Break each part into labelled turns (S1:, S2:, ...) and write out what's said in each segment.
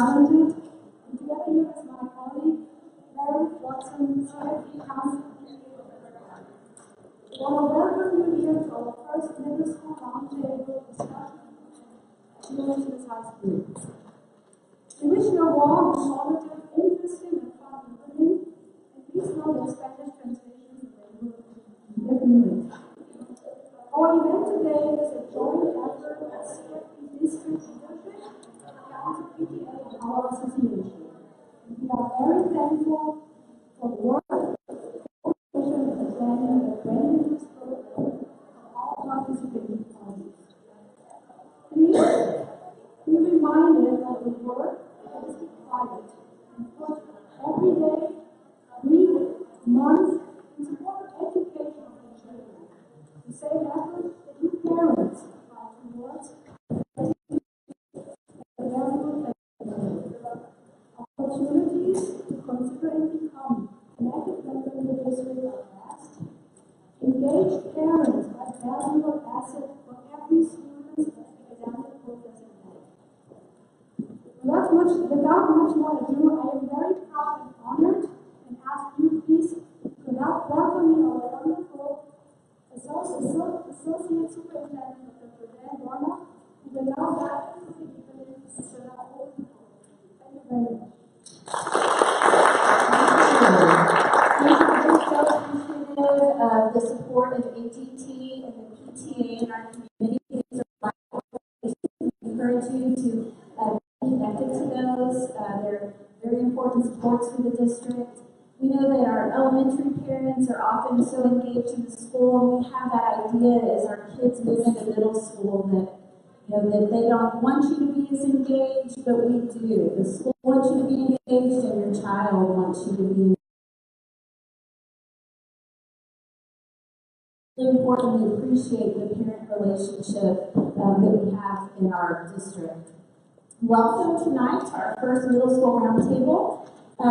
S1: talented, and together here is my colleague, CFB Council PTA. I want to welcome you here to our first Middle School Roundtable discussion at Middle High School. We wish you a warm, informative, interesting, and fun evening, and please know that Spanish translation is available in English. Our event today is a joint effort of CFB District Leadership, Council PTA, and our association. And we are very thankful for the work, cooperation, and planning that went into this program from all participating parties. Please be reminded that the work has to be quiet and put every day, week, month, in support of education of the children. The same effort that you parents apply towards opportunities to consider and become connected members in the district are vast. Engaged parents are a valuable asset for every student's academic progress in life. Without much more ado, I am very proud and honored and ask you please to help welcome me our wonderful Associate Superintendent Dr. Dan Warner, who will now guide us through the evening. Thank you very much.
S2: The support of ATT and the PTA in our community. I encourage you to be connected to those. They're very important supports for the district. We know that our elementary parents are often so engaged in the school, and we have that idea as our kids move into middle school that they don't want you to be as engaged, but we do. The school wants you to be engaged, and your child wants you to be engaged. It's really important we appreciate the parent relationship that we have in our district. Welcome tonight to our first Middle School Roundtable. We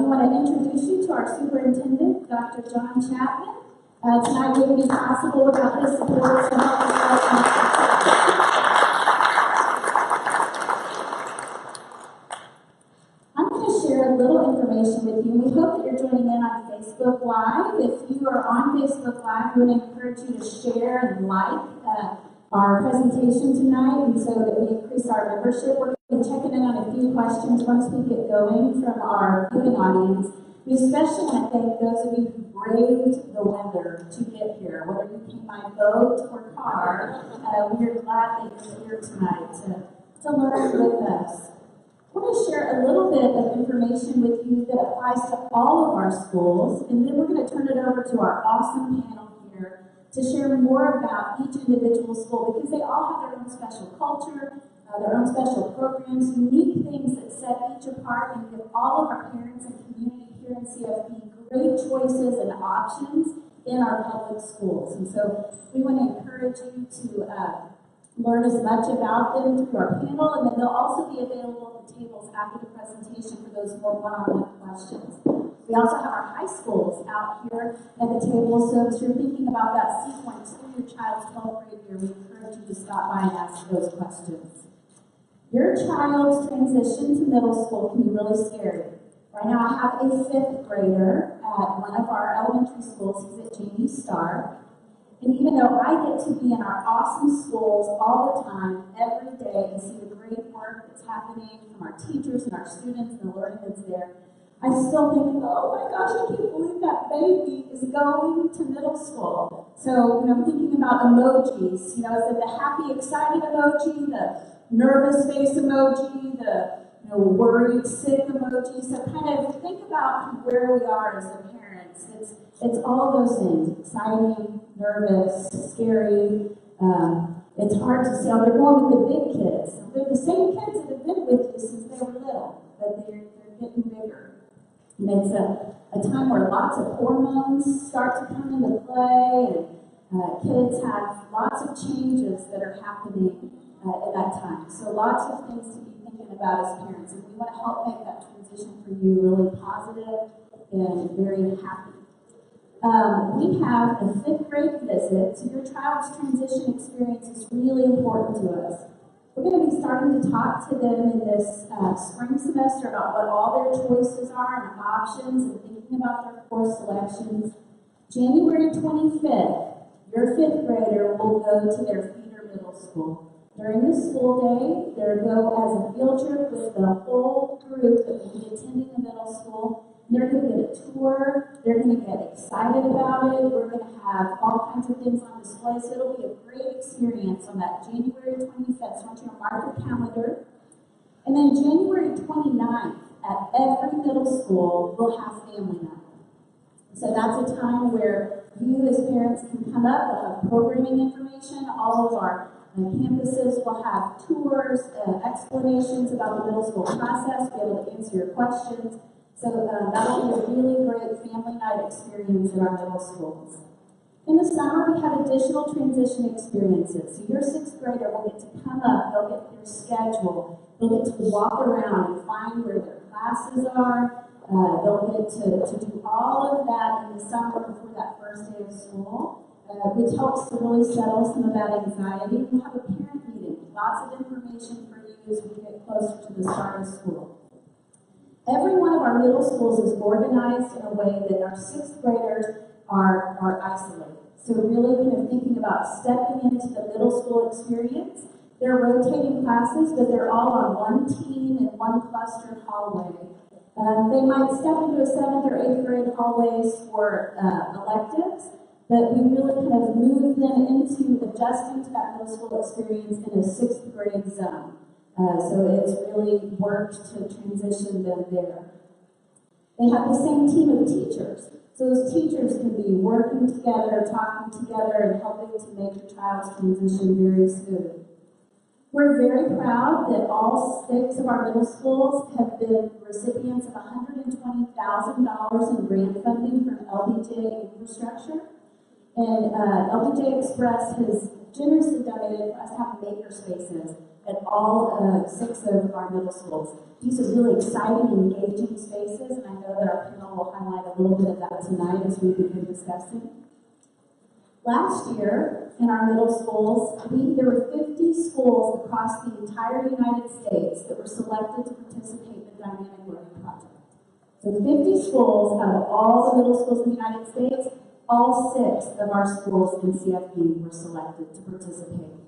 S2: want to introduce you to our superintendent, Dr. John Chapman. Tonight wouldn't be possible without his support. So I'm going to share a little information with you. We hope that you're joining in on Facebook Live. If you are on Facebook Live, we want to encourage you to share and like our presentation tonight, and so that we increase our membership. We're going to be checking in on a few questions once we get going from our viewing audience. We especially want to thank those of you who braved the weather to get here, whether you came by boat or car. We are glad that you're here tonight to learn with us. I want to share a little bit of information with you that applies to all of our schools, and then we're going to turn it over to our awesome panel here to share more about each individual school, because they all have their own special culture, their own special programs, unique things that set each apart and give all of our parents and community here in CFB great choices and options in our public schools. And so we want to encourage you to learn as much about them through our panel, and then they'll also be available at the tables after the presentation for those more one-on-one questions. We also have our high schools out here at the table, so if you're thinking about that sequence through your child's 12th grade year, we encourage you to stop by and ask those questions. Your child's transition to middle school can be really scary. Right now I have a 5th grader at one of our elementary schools. He's at Jamie Starr. And even though I get to be in our awesome schools all the time, every day, and see the great work that's happening from our teachers and our students and the learning that's there, I still think, oh my gosh, I can't believe that baby is going to middle school. So, I'm thinking about emojis. Is it the happy, excited emoji, the nervous face emoji, the worried, sick emoji? So kind of think about where we are as the parents. It's all those things: exciting, nervous, scary. It's hard to see how they're going with the big kids. They're the same kids that have been with you since they were little, but they're getting bigger. And it's a time where lots of hormones start to come into play, and kids have lots of changes that are happening at that time. So lots of things to be thinking about as parents, and we want to help make that transition for you really positive and very happy. We have a 5th grade visit, so your child's transition experience is really important to us. We're going to be starting to talk to them in this spring semester about what all their choices are and options and thinking about their course selections. January 25th, your fifth grader will go to their feeder middle school. During the school day, they'll go as a field trip with the whole group that will be attending the middle school. They're going to get a tour. They're going to get excited about it. We're going to have all kinds of things on display. So it'll be a great experience on that January 25th. So I want you to mark your calendar. And then January 29th, at every middle school, we'll have family night. So that's a time where you as parents can come up. We'll have programming information. All of our campuses will have tours, explanations about the middle school process, be able to answer your questions. So that'll be a really great family night experience in our middle schools. In the summer, we have additional transition experiences. So your sixth grader will get to come up, they'll get their schedule, they'll get to walk around and find where their classes are. They'll get to do all of that in the summer before that first day of school, which helps to really settle some of that anxiety. We'll have a parent meeting, lots of information for you as we get closer to the start of school. Every one of our middle schools is organized in a way that our sixth graders are isolated. So really kind of thinking about stepping into the middle school experience. They're rotating classes, but they're all on one team in one clustered hallway. They might step into a 7th or 8th grade hallways for electives, but we really kind of move them into adjusting to that middle school experience in a 6th grade zone. So it's really worked to transition them there. They have the same team of teachers. So those teachers can be working together, talking together, and helping to make your child's transition very smooth. We're very proud that all 6 of our middle schools have been recipients of $120,000 in grant funding from LBJ Infrastructure. And LBJ Express has generously donated for us to have maker spaces at all 6 of our middle schools. These are really exciting and engaging spaces, and I know that our panel will highlight a little bit of that tonight as we begin discussing. Last year, in our middle schools, there were 50 schools across the entire United States that were selected to participate in the Dynamic Learning Project. So 50 schools out of all the middle schools in the United States, all 6 of our schools in CFB were selected to participate.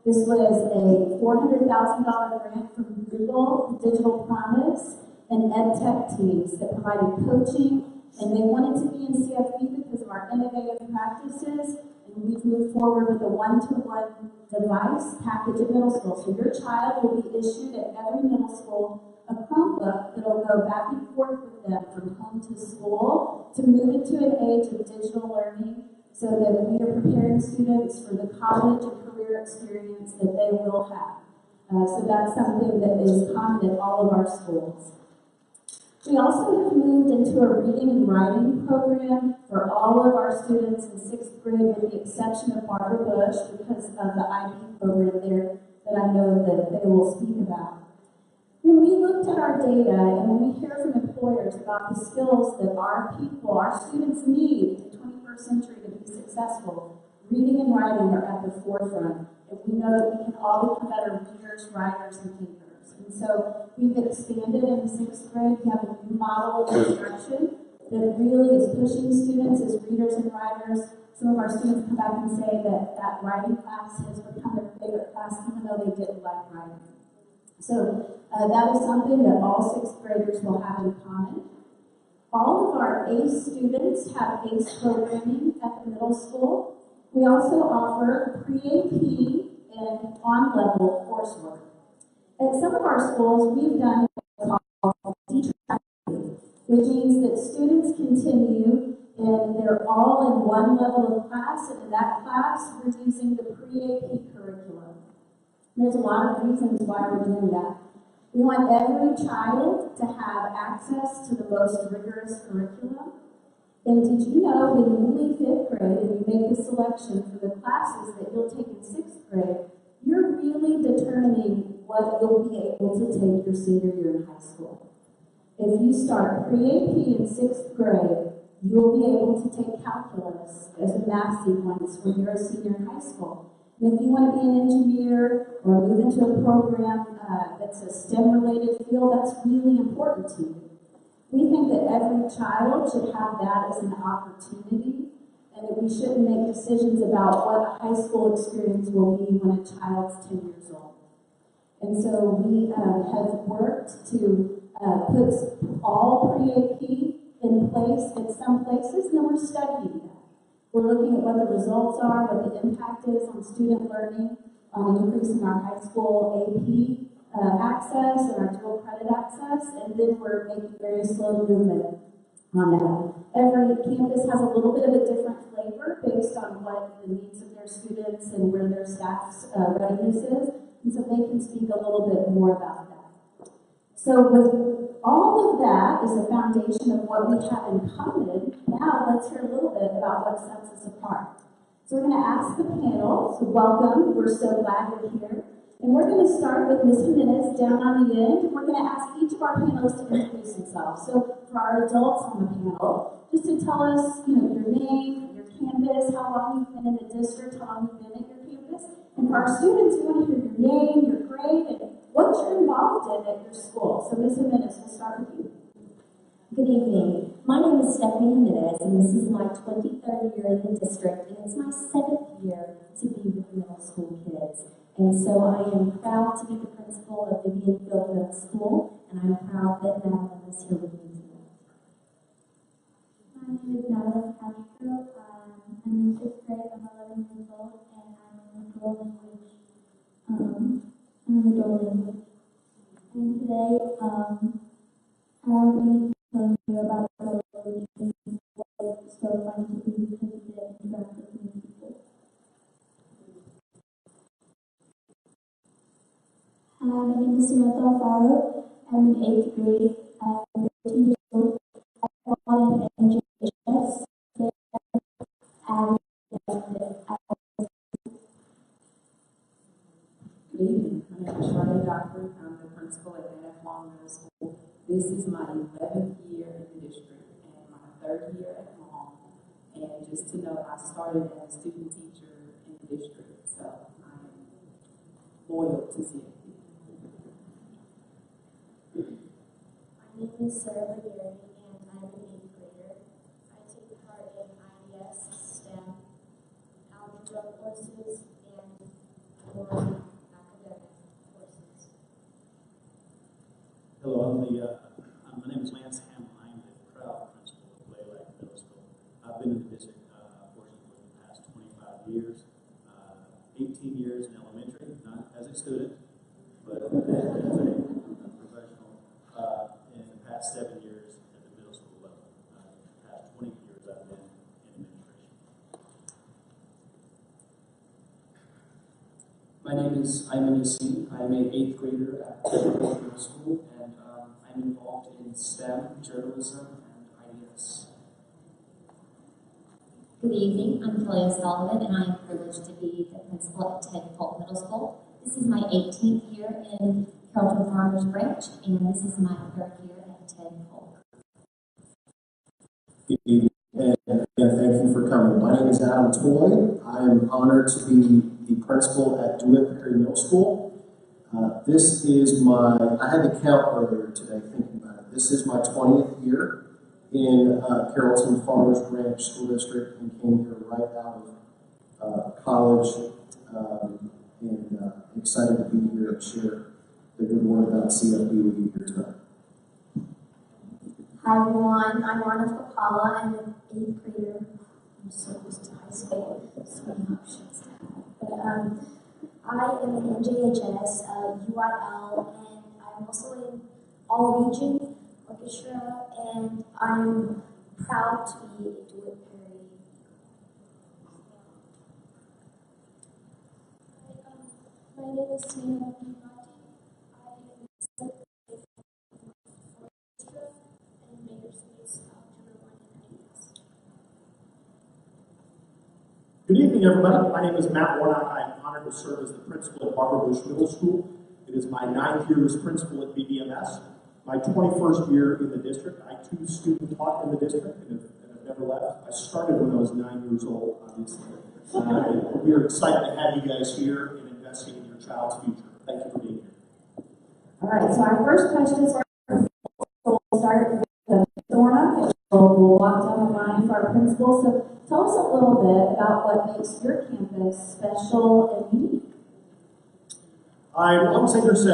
S2: This was a $400,000 grant from Google, Digital Promise, and EdTech teams that provided coaching, and they wanted to be in CFB because of our innovative practices, and we've moved forward with a one-to-one device package at middle school. So your child will be issued at every middle school a Chromebook that will go back and forth with them from home to school to move into an age of digital learning, so that we are preparing students for the college and career experience that they will have. So that's something that is common at all of our schools. We also have moved into a reading and writing program for all of our students in 6th grade, with the exception of Barbara Bush, because of the IB program there that I know that they will speak about. When we looked at our data and when we hear from employers about the skills that our people, our students need in the 21st century to be successful, reading and writing are at the forefront. And we know that we can all become better readers, writers, and thinkers. And so we've expanded in the 6th grade. We have a new model of instruction that really is pushing students as readers and writers. Some of our students come back and say that that writing class has become their favorite class, even though they didn't like writing. So that is something that all 6th graders will have in common. All of our ACE students have ACE programming at the middle school. We also offer pre-AP and on-level coursework. At some of our schools, we've done what's called detracting, which means that students continue and they're all in one level of class, and in that class, we're using the pre-AP curriculum. There's a lot of reasons why we're doing that. We want every child to have access to the most rigorous curriculum. And did you know when you leave 5th grade and you make the selection for the classes that you'll take in 6th grade, you're really determining what you'll be able to take your senior year in high school. If you start pre-AP in 6th grade, you'll be able to take calculus as a math sequence when you're a senior in high school. And if you want to be an engineer or move into a program that's a STEM-related field, that's really important to you. We think that every child should have that as an opportunity, and that we shouldn't make decisions about what a high school experience will be when a child's 10 years old. And so we have worked to put all pre-AP in place at some places, and then we're studying that. We're looking at what the results are, what the impact is on student learning, on increasing our high school AP access and our dual credit access, and then we're making very slow movement on that. Every campus has a little bit of a different flavor based on what the needs of their students and where their staff's readiness is, and so they can speak a little bit more about that. So with all of that as a foundation of what we have in common, now let's hear a little bit about what sets us apart. So we're going to ask the panel, so welcome, we're so glad you're here. And we're going to start with Ms. Jimenez down on the end. We're going to ask each of our panelists to introduce themselves. So for our adults on the panel, just to tell us, your name, your campus, how long you've been in the district, how long you've been at your campus. And for our students, we want to hear your name, your grade, and what you're involved in at your school. So Ms. Jimenez, we'll start with you.
S3: Good evening. My name is Stephanie Jimenez, and this is my 23rd year in the district, and it's my 7th year to be with middle school kids. And so I am proud to be the principal of Vivian Field Middle School, and I'm proud that Madeline is here with me today.
S4: My name is Madeline Castro. I'm in 6th grade. I'm 11 years old, and I'm in the dual language. And today, I'll be telling you about dual language and why it's so fun to be because of the interact with new people. Hi, my name is Samantha Alfaro. I'm in 8th grade. I'm 13 years old. I want an NJHS.
S5: Good evening. My name is Charlotte Dockery. I'm the principal at Middle School. This is my 11th year in the district and my 3rd year at home. And just to know, I started as a student teacher in the district, so I am loyal to CFB.
S4: My name is Sarah Berry, and I'm an 8th grader. I take part in IES, STEM, algebra courses, and more academic courses.
S6: Hello, my name is Lance Hamill. I'm the proud principal of Laylac Middle School. I've been in the district, fortunately, for the past 25 years, 18 years in elementary, not as a student, but as a professional. In the past 7 years at the middle school level. The past 20 years I've been in administration.
S7: My name is Ayman Yassin. I'm an 8th grader at Carrollton Middle School, and I'm involved in STEM, journalism, and IES.
S3: Good evening. I'm Kelly O'Sullivan, and I am privileged to be the principal at Carrollton Middle School. This is my 18th year in Carrollton-Farmers Branch, and this is my 3rd year at Polk.
S8: Good evening, and thank you for coming. My name is Adam Toy. I am honored to be the principal at DeWitt Perry Middle School. This is I had to count earlier today thinking about it. This is my 20th year in Carrollton-Farmers Branch School District and came here right out of college and excited to be here and share the good word about CFB with you here tonight.
S4: Hi everyone, I'm Rana Papala. I'm an 8th grader. I'm so used to high school, so many options to have. But I am in NJHS, UIL, and I'm also in All Region Orchestra, and I'm proud to be a DeWitt Perry. My name is Tina Pinati. I am in 7th grade orchestra and Makerspace Algebra 1 and IES.
S9: Good evening, everybody. My name is Matt Warnock. I am honored to serve as the principal at Barbara Bush Middle School. It is my 9th year as principal at BBMS, my 21st year in the district. I too student taught in the district and have never left. I started when I was 9 years old, obviously. We are excited to have you guys here and investing in your child's future. Thank you for being here.
S2: All right, so our first question is, we'll start with Thorna. We'll walk down the line for our principal. So tell us a little bit about what makes your campus special and unique.
S9: I want to say there's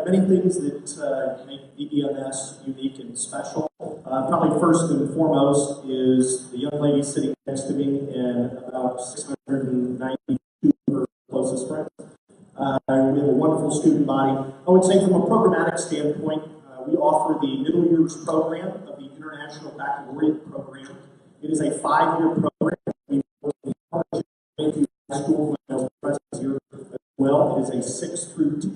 S9: many things that make BBMS unique and special. Probably first and foremost is the young lady sitting next to me and about 692 of her closest friends. We have a wonderful student body. I would say from a programmatic standpoint, we offer the middle years program of the International Baccalaureate program. It is a 5-year program. We work in college and high school when I was present here as well. It is a 6 through 10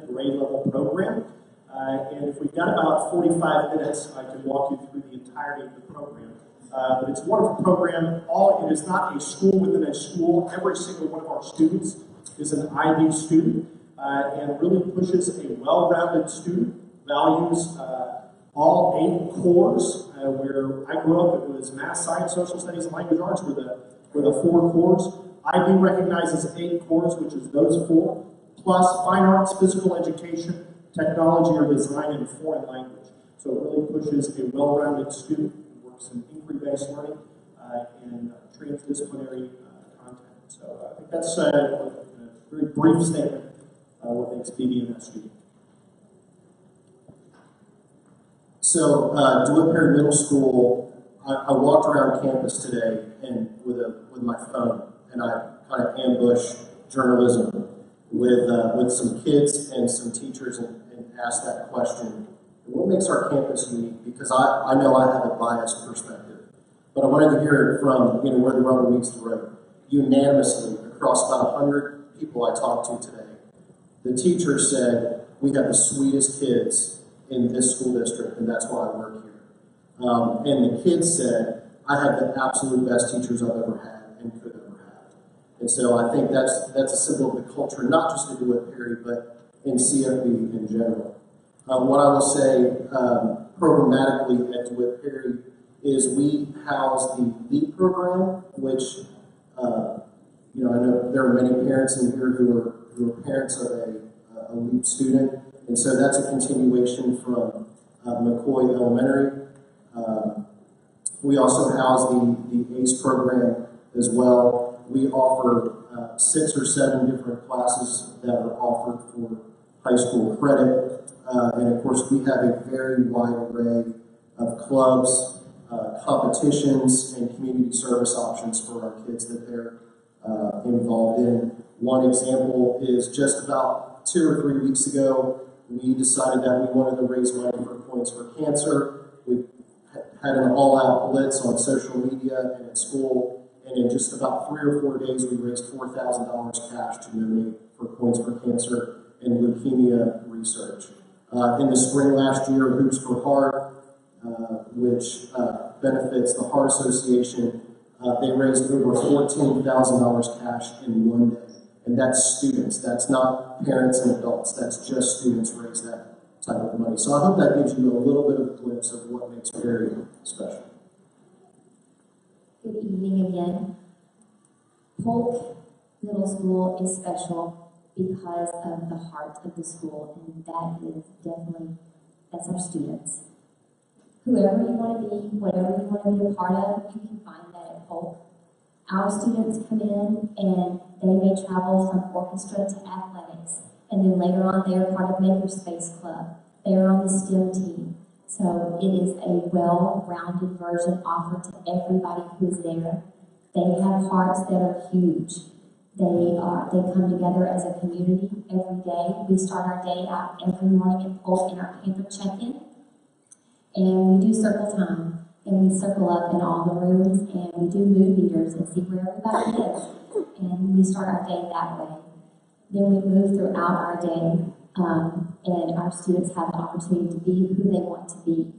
S9: grade level program. And if we've got about 45 minutes, I can walk you through the entirety of the program. But it's a wonderful program. It is not a school within a school. Every single one of our students is an IB student and really pushes a well-rounded student, values all 8 cores. Where I grew up, it was math, science, social studies, and language arts were the 4 cores. IB recognizes 8 cores, which is those 4, plus fine arts, physical education, technology or design, and foreign language. So it really pushes a well-rounded student who works in inquiry-based learning and transdisciplinary content. So I think that's a very brief statement of what makes BBMS unique.
S8: So, DeWitt Perry Middle School, I walked around campus today and with my phone, and I kind of ambushed journalism with some kids and some teachers and asked that question, what makes our campus unique? Because I know I have a biased perspective, but I wanted to hear it from where the rubber meets the road. Unanimously, across about 100 people I talked to today, the teacher said, we have the sweetest kids in this school district, and that's why I work here. And the kids said, I have the absolute best teachers I've ever had and could ever have. And so I think that's a symbol of the culture, not just in DeWitt Perry, but in CFB in general. What I will say programmatically at DeWitt Perry is we house the LEAP program, which I know there are many parents in here who are parents of a LEAP student, and so that's a continuation from McCoy Elementary. We also house the ACE program as well. We offer 6 or 7 different classes that are offered for high school credit. And of course, we have a very wide array of clubs, competitions, and community service options for our kids that they're involved in. One example is just about 2 or 3 weeks ago, we decided that we wanted to raise money for Points for Cancer. We had an all-out blitz on social media and at school, and in just about 3 or 4 days, we raised $4,000 cash to donate for Points for Cancer and leukemia research. In the spring last year, Hoops for Heart, which benefits the Heart Association, they raised over $14,000 cash in 1 day. And that's students. That's not parents and adults. That's just students raise that type of money. So I hope that gives you a little bit of a glimpse of what makes Perry special.
S3: Good evening again. Polk Middle School is special because of the heart of the school, and that's our students. Whoever you want to be, whatever you want to be a part of, you can find that at Polk. Our students come in and they may travel from orchestra to athletics, and then later on they are part of Makerspace Club. They are on the STEM team. So it is a well-rounded version offered to everybody who's there. They have hearts that are huge. They come together as a community every day. We start our day out every morning in Polk in our Panther check-in, and we do circle time. And we circle up in all the rooms, and we do mood meters and see where everybody is. And we start our day that way. Then we move throughout our day, and our students have the opportunity to be who they want to be.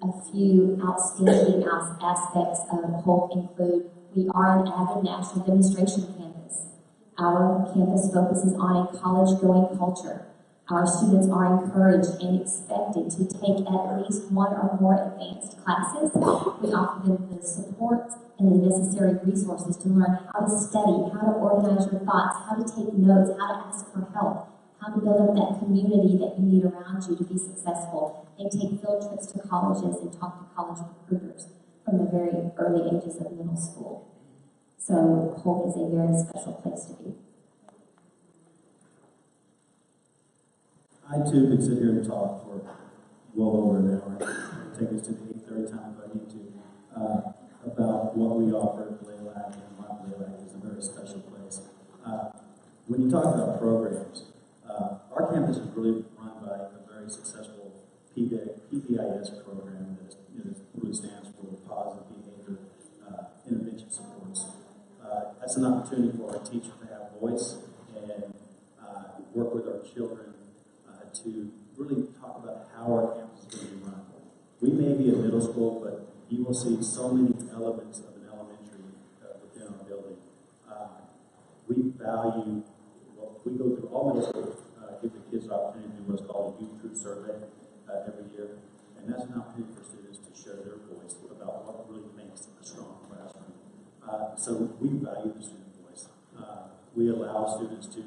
S3: A few outstanding aspects of Polk include we are an avid national demonstration campus. Our campus focuses on a college-going culture. Our students are encouraged and expected to take at least 1 or more advanced classes. We offer them the support and the necessary resources to learn how to study, how to organize your thoughts, how to take notes, how to ask for help, how to build up that community that you need around you to be successful. They take field trips to colleges and talk to college recruiters from the very early ages of middle school. So Polk is a very special place to be.
S6: I too could sit here and talk for well over an hour. Take us to the 8:30 time if I need to, about what we offer at Blaylock, and why Blaylock is a very special place. When you talk about programs, our campus is really run by a very successful PBIS program that really stands for Positive Behavior Intervention Supports. That's an opportunity for our teachers to have voice and work with our children to really talk about how our campus is going to be run. We may be a middle school, but you will see so many elements of an elementary within our building. We value, we go through all middle schools, give the kids the opportunity to do what's called a youth truth survey every year. And that's an opportunity for students to share their voice about what really makes a strong classroom. So we value the student voice. We allow students to,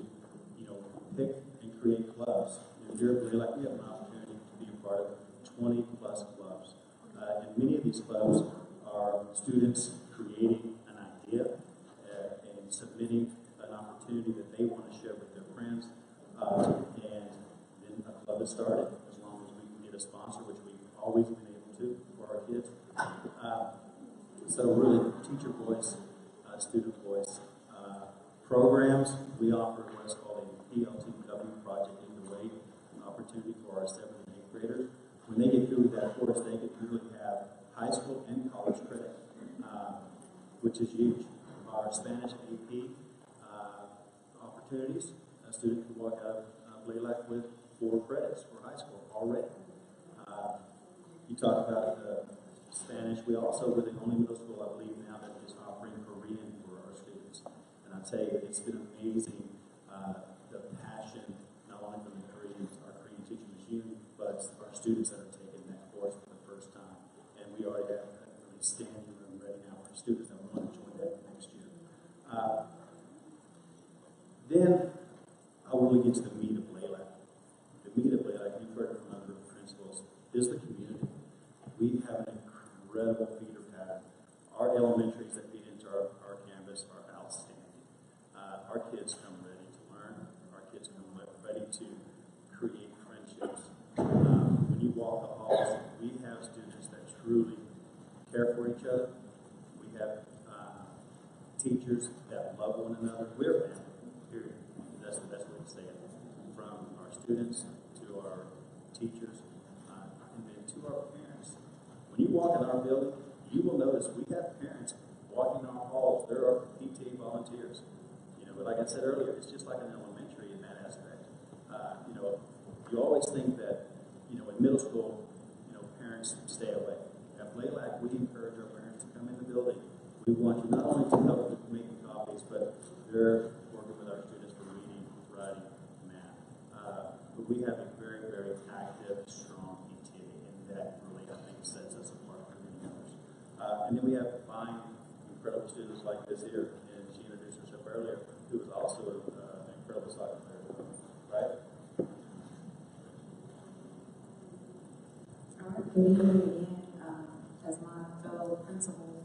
S6: pick and create clubs. If you're at Blaylock, we have an opportunity to be a part of 20 plus clubs. And many of these clubs are students creating an idea and submitting an opportunity that they want to share with their friends. And then a club is started, as long as we can get a sponsor, which we've always been able to for our kids. So really, teacher voice, student voice. Programs, we offer what's called a PLTW project in the way opportunity for our 7th and 8th graders. When they get through that course, they get to really have high school and college credit, which is huge. Our Spanish AP opportunities, a student can walk out of Blaylock with 4 credits for high school already. You talk about Spanish. We're the only middle school, I believe, now that is offering Korean for our students. And I tell you, it's been amazing, the passion, not only from our Korean teaching machine, but our students that are taking that course for the first time. And we already have a really standing room ready now for students that want to join that next year. Then I really get to the meat of Blaylock. The meat of Blaylock, you've heard from other principals, is the community. We have an incredible feeder pattern. Our elementaries that feed into our campus are outstanding. Our kids come ready to learn. Our kids come ready to create friendships. When you walk the halls, we have students that truly care for each other. We have teachers that love one another. We're a family, period. That's the best way to say it. From our students to our teachers, and then to our parents. When you walk in our building, you will notice we have parents walking our halls. There are PTA volunteers. But like I said earlier, it's just like an elementary in that aspect. You always think that, in middle school, parents stay away. At Blaylock, we encourage our parents to come in the building. We want you not only to help with making copies, but they're working with our students for reading, writing, math. But we have a very, very active, strong PTA, and that really, I think, sets us apart from many others. And then we have 5 incredible students like this here, and she introduced herself earlier, who was also an incredible soccer player, right?
S5: All right, good evening again. As my fellow principals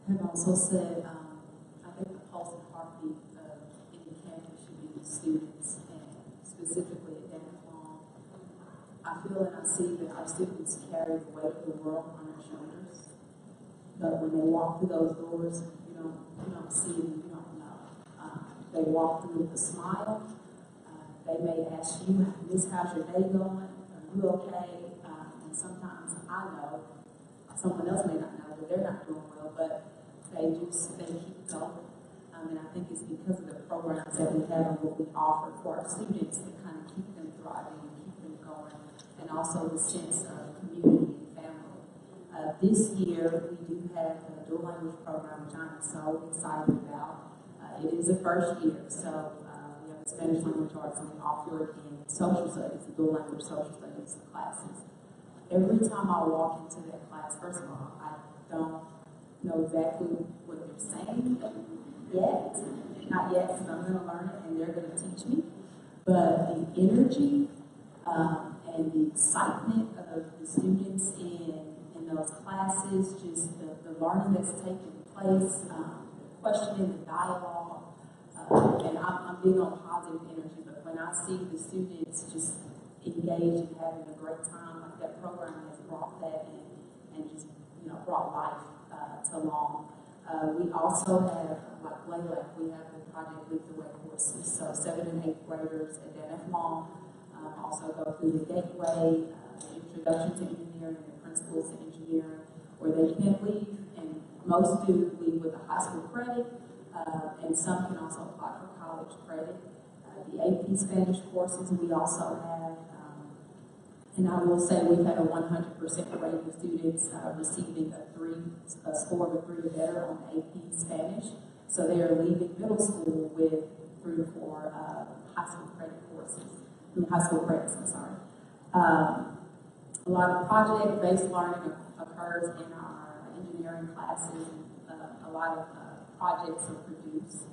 S5: have also said, I think the pulse and heartbeat of any campus should be the students, and specifically at Danforth. I feel and I see that our students carry the weight of the world on their shoulders. But when they walk through those doors, you don't see it and you don't know. They walk through with a smile. They may ask you, Miss, how's your day going? Are you okay? And sometimes I know, someone else may not know that they're not doing well, but they keep going. And I think it's because of the programs that we have and what we offer for our students that kind of keep them thriving and keep them going, and also the sense of community and family. This year, we do have a dual language program, which I'm so excited about. It is the first year, so we have the Spanish language arts, and we offer it in social studies, the dual language social studies classes. Every time I walk into that class, first of all, I don't know exactly what they're saying yet. Not yet, because I'm going to learn it and they're going to teach me. But the energy and the excitement of the students in those classes, just the learning that's taking place, the questioning, the dialogue, and I'm big on positive energy, but when I see the students just engaged and having a great time, like that program has brought that in and just, brought life to Long. We also have, like Layla, we have the Project Lead the Way courses, so 7th and 8th graders at NF Long also go through the Gateway, Introduction to Engineering, and Principles to Engineering, where they can leave, and most do leave with a high school credit, and some can also apply for college credit. The AP Spanish courses we also have, and I will say we've had a 100% rate of students receiving a score of a 3 or better on AP Spanish. So they are leaving middle school with 3 or 4 high school credit courses. High school credits, I'm sorry. A lot of project-based learning occurs in our engineering classes. A lot of projects are produced.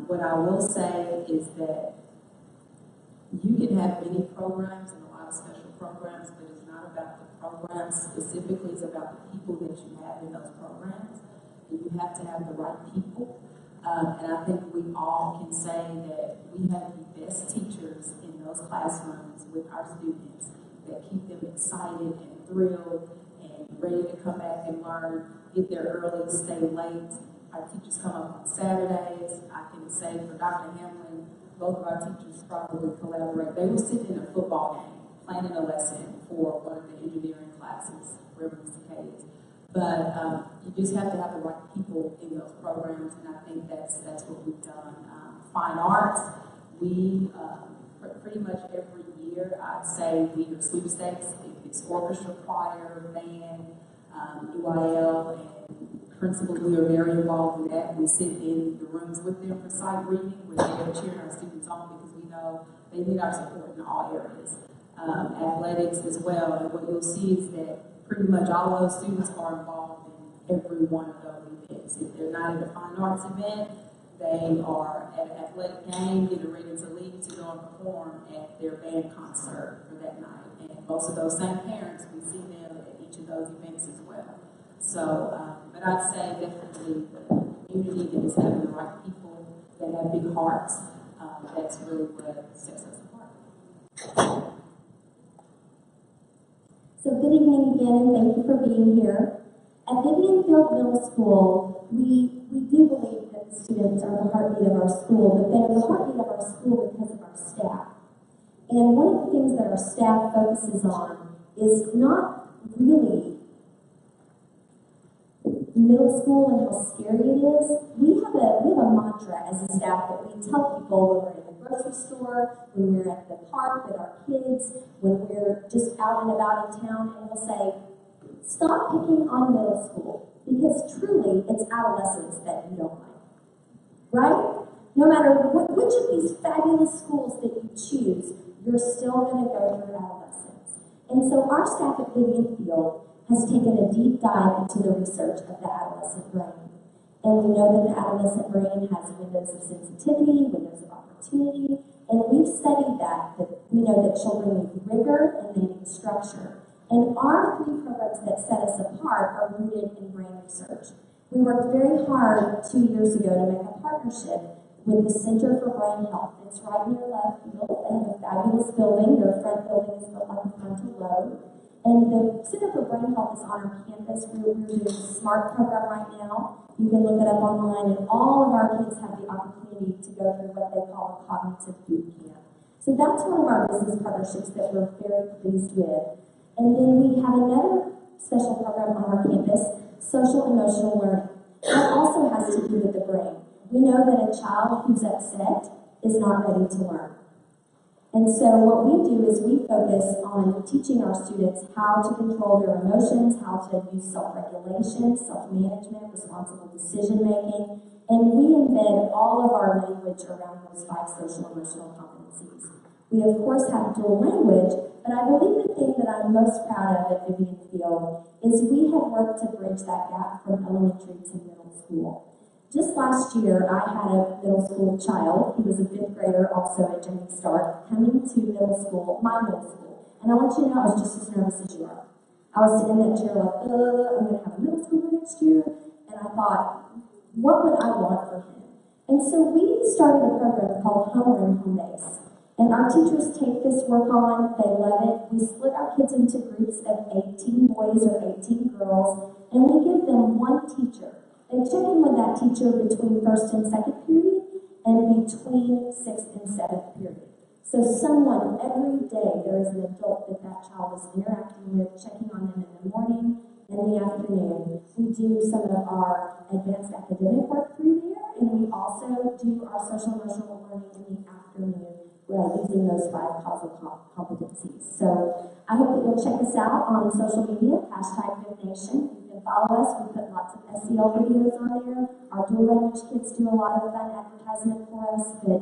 S5: What I will say is that you can have many programs and a lot of special programs, but it's not about the programs specifically, it's about the people that you have in those programs. And you have to have the right people. And I think we all can say that we have the best teachers in those classrooms with our students that keep them excited and thrilled and ready to come back and learn, get there early, stay late. Our teachers come up on Saturdays. I can say for Dr. Hamlin, both of our teachers probably collaborate. They were sitting in a football game, planning a lesson for one of the engineering classes, wherever Mr. K is. But you just have to have the right people in those programs, and I think that's what we've done. Fine arts, we pretty much every year, I'd say we do sweepstakes. It's orchestra, choir, band, UIL, and principals. We are very involved in that. We sit in the rooms with them for sight reading, where they are cheering our students on because we know they need our support in all areas. Athletics as well, and what you'll see is that pretty much all of those students are involved in every one of those events. If they're not at a fine arts event, they are at an athletic game, getting ready to leave to go and perform at their band concert for that night. And most of those same parents, we see them at each of those events as well. So, but I'd say definitely the community that is having the right people that have big hearts, that's really what sets us apart.
S3: So good evening again, and thank you for being here. At Vivian Field Middle School, we do believe that the students are the heartbeat of our school, but they are the heartbeat of our school because of our staff. And one of the things that our staff focuses on is not really middle school and how scary it is. We have a mantra as a staff that we tell people when we're in the grocery store, when we're at the park with our kids, when we're just out and about in town, and we'll say, stop picking on middle school, because truly it's adolescents that you don't like, right? No matter which of these fabulous schools that you choose, you're still going to go through adolescence. And so our staff at Vivian Field has taken a deep dive into the research of the adolescent brain. And we know that the adolescent brain has windows of sensitivity, windows of opportunity, and we've studied that we know that children need rigor and they need structure. And our 3 programs that set us apart are rooted in brain research. We worked very hard 2 years ago to make a partnership with the Center for Brain Health. It's right near left field. They have a fabulous building. Their front building is built like a frontal lobe. And the Center for Brain Health is on our campus. We're doing a SMART program right now. You can look it up online, and all of our kids have the opportunity to go through what they call a cognitive boot camp. So that's one of our business partnerships that we're very pleased with. And then we have another special program on our campus, social emotional learning. That also has to do with the brain. We know that a child who's upset is not ready to learn. And so what we do is we focus on teaching our students how to control their emotions, how to use self-regulation, self-management, responsible decision-making, and we embed all of our language around those 5 social emotional competencies. We of course have dual language, but I believe the thing that I'm most proud of at Vivian Field is we have worked to bridge that gap from elementary to middle school. Just last year, I had a middle school child. He was a 5th grader, also at Jimmy Stark, coming to middle school, my middle school. And I want you to know I was just as nervous as you are. I was sitting in that chair like, I'm going to have a middle schooler next year. And I thought, what would I want for him? And so we started a program called Home Home Base. And our teachers take this work on, they love it. We split our kids into groups of 18 boys or 18 girls, and we give them one teacher. They check in with that teacher between 1st and 2nd period, and between 6th and 7th period. So someone, every day, there is an adult that that child is interacting with, checking on them in the morning and the afternoon. We do some of our advanced academic work through there, and we also do our social emotional learning in the afternoon, using those 5 causal competencies. So I hope that you'll check us out on social media, #VivNation. You can follow us. We put lots of SEL videos on there. Our dual language kids do a lot of fun advertisement for us, but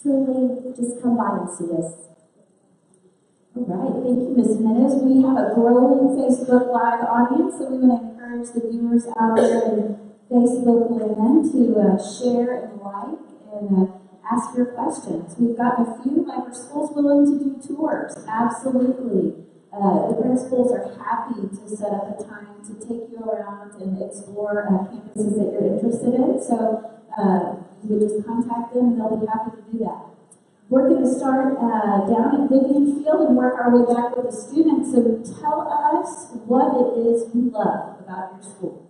S3: truly just come by and see us.
S2: All right, thank you, Ms. Jimenez. We have a growing Facebook Live audience, so we want to encourage the viewers out there in Facebook land to share and like and ask your questions. We've got a few, like, are schools willing to do tours? Absolutely. The principals are happy to set up a time to take you around and explore campuses that you're interested in. So you would just contact them and they'll be happy to do that. We're going to start down at Vivian Field and work our way back with the students. So tell us what it is you love about your school.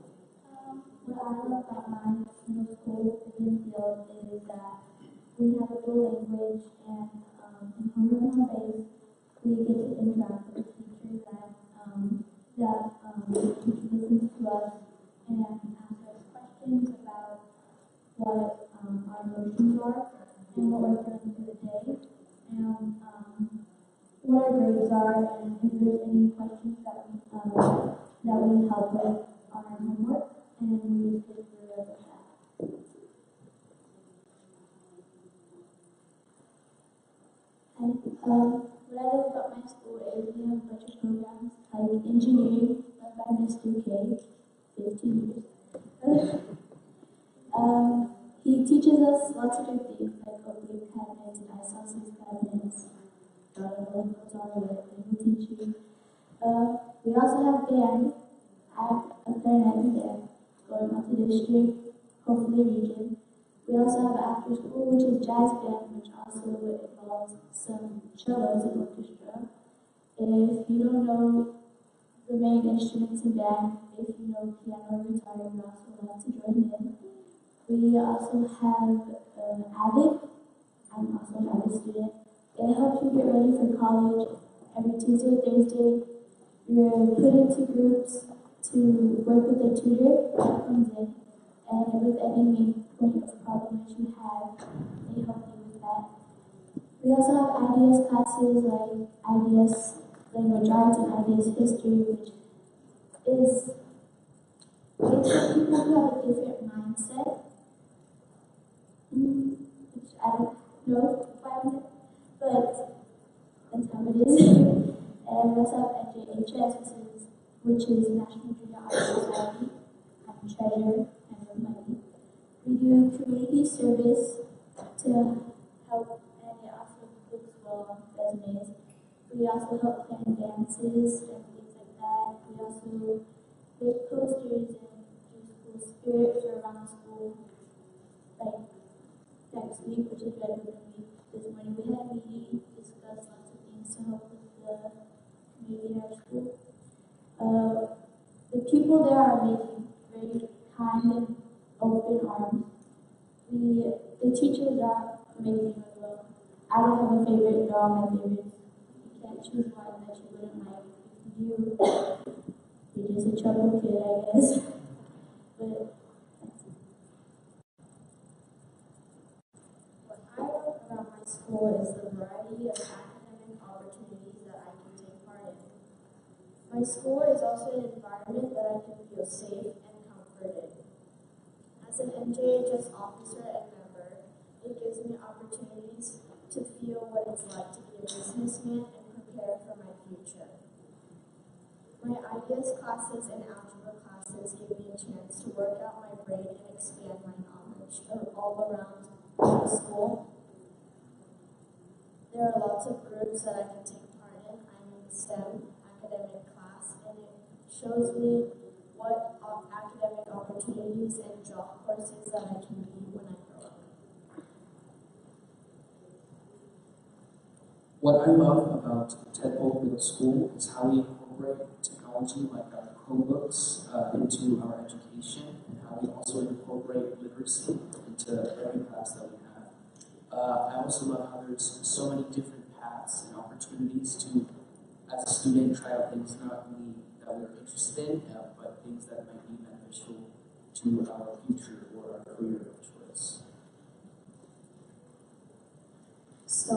S4: What I love about my middle school, Vivian Field, is that we have a dual language, and in Home Base, we get to interact with the teachers that teachers listen to us and ask us questions about what our emotions are and what we're feeling through the day, and what our grades are, and if there's any questions that we help with on our homework, and we just get through it with that. And what I love about my school is we have a bunch of programs like engineering, led by Mr. K, 15 years. He teaches us lots of good things, like opening cabinets and isosceles cabinets. Don't know what those are, but they will teach you. We also have band. I have a clarinet and band going on to district, hopefully region. We also have after school, which is jazz band, which also involves some cellos and orchestra. If you don't know the main instruments in band, if you know piano or guitar, you're also allowed to join in. We also have AVID. I'm also an AVID student. It helps you get ready for college. Every Tuesday and Thursday, you're put into groups to work with a tutor that comes in. And with any main point of problem that you have, they help you with that. We also have IDS classes like IDS Language Arts and IDS History, which is it's for people who have a different mindset, which I don't know if I'm it, but that's how it is. And we also have NJHS, which is National Junior Honor Society. I'm treasurer. We do community service to help, and it also looks well on resumes. We also help plan dances and things like that. We also make posters and do school spirit for around the school. Like next week, which is regular week, this morning we had a meeting, discussed lots of things to help with the community in our school. The people there are amazing, very kind and open arms. The teachers are amazing as well. I don't have a favorite, they're all my favorites. You can't choose one that you wouldn't like. If you do, you're just a trouble kid, I guess. But that's it.
S10: What I love about my school is the variety of academic opportunities that I can take part in. My school is also an environment that I can feel safe and comforted. As an NJHS officer and member, it gives me opportunities to to feel what it's like to be a businessman and prepare for my future. My ideas classes and algebra classes give me a chance to work out my brain and expand my knowledge all around the school. There are lots of groups that I can take part in. I'm in the STEM academic class, and it shows me what academic opportunities and job courses that I can be when I grow up.
S7: What I love about Untitled Middle School is how we incorporate technology like our Chromebooks into our education, and how we also incorporate literacy into every class that we have. I also love how there's so many different paths and opportunities to, as a student, try out things not only that we're interested in, but things that might be beneficial to our future or our career of choice.
S4: So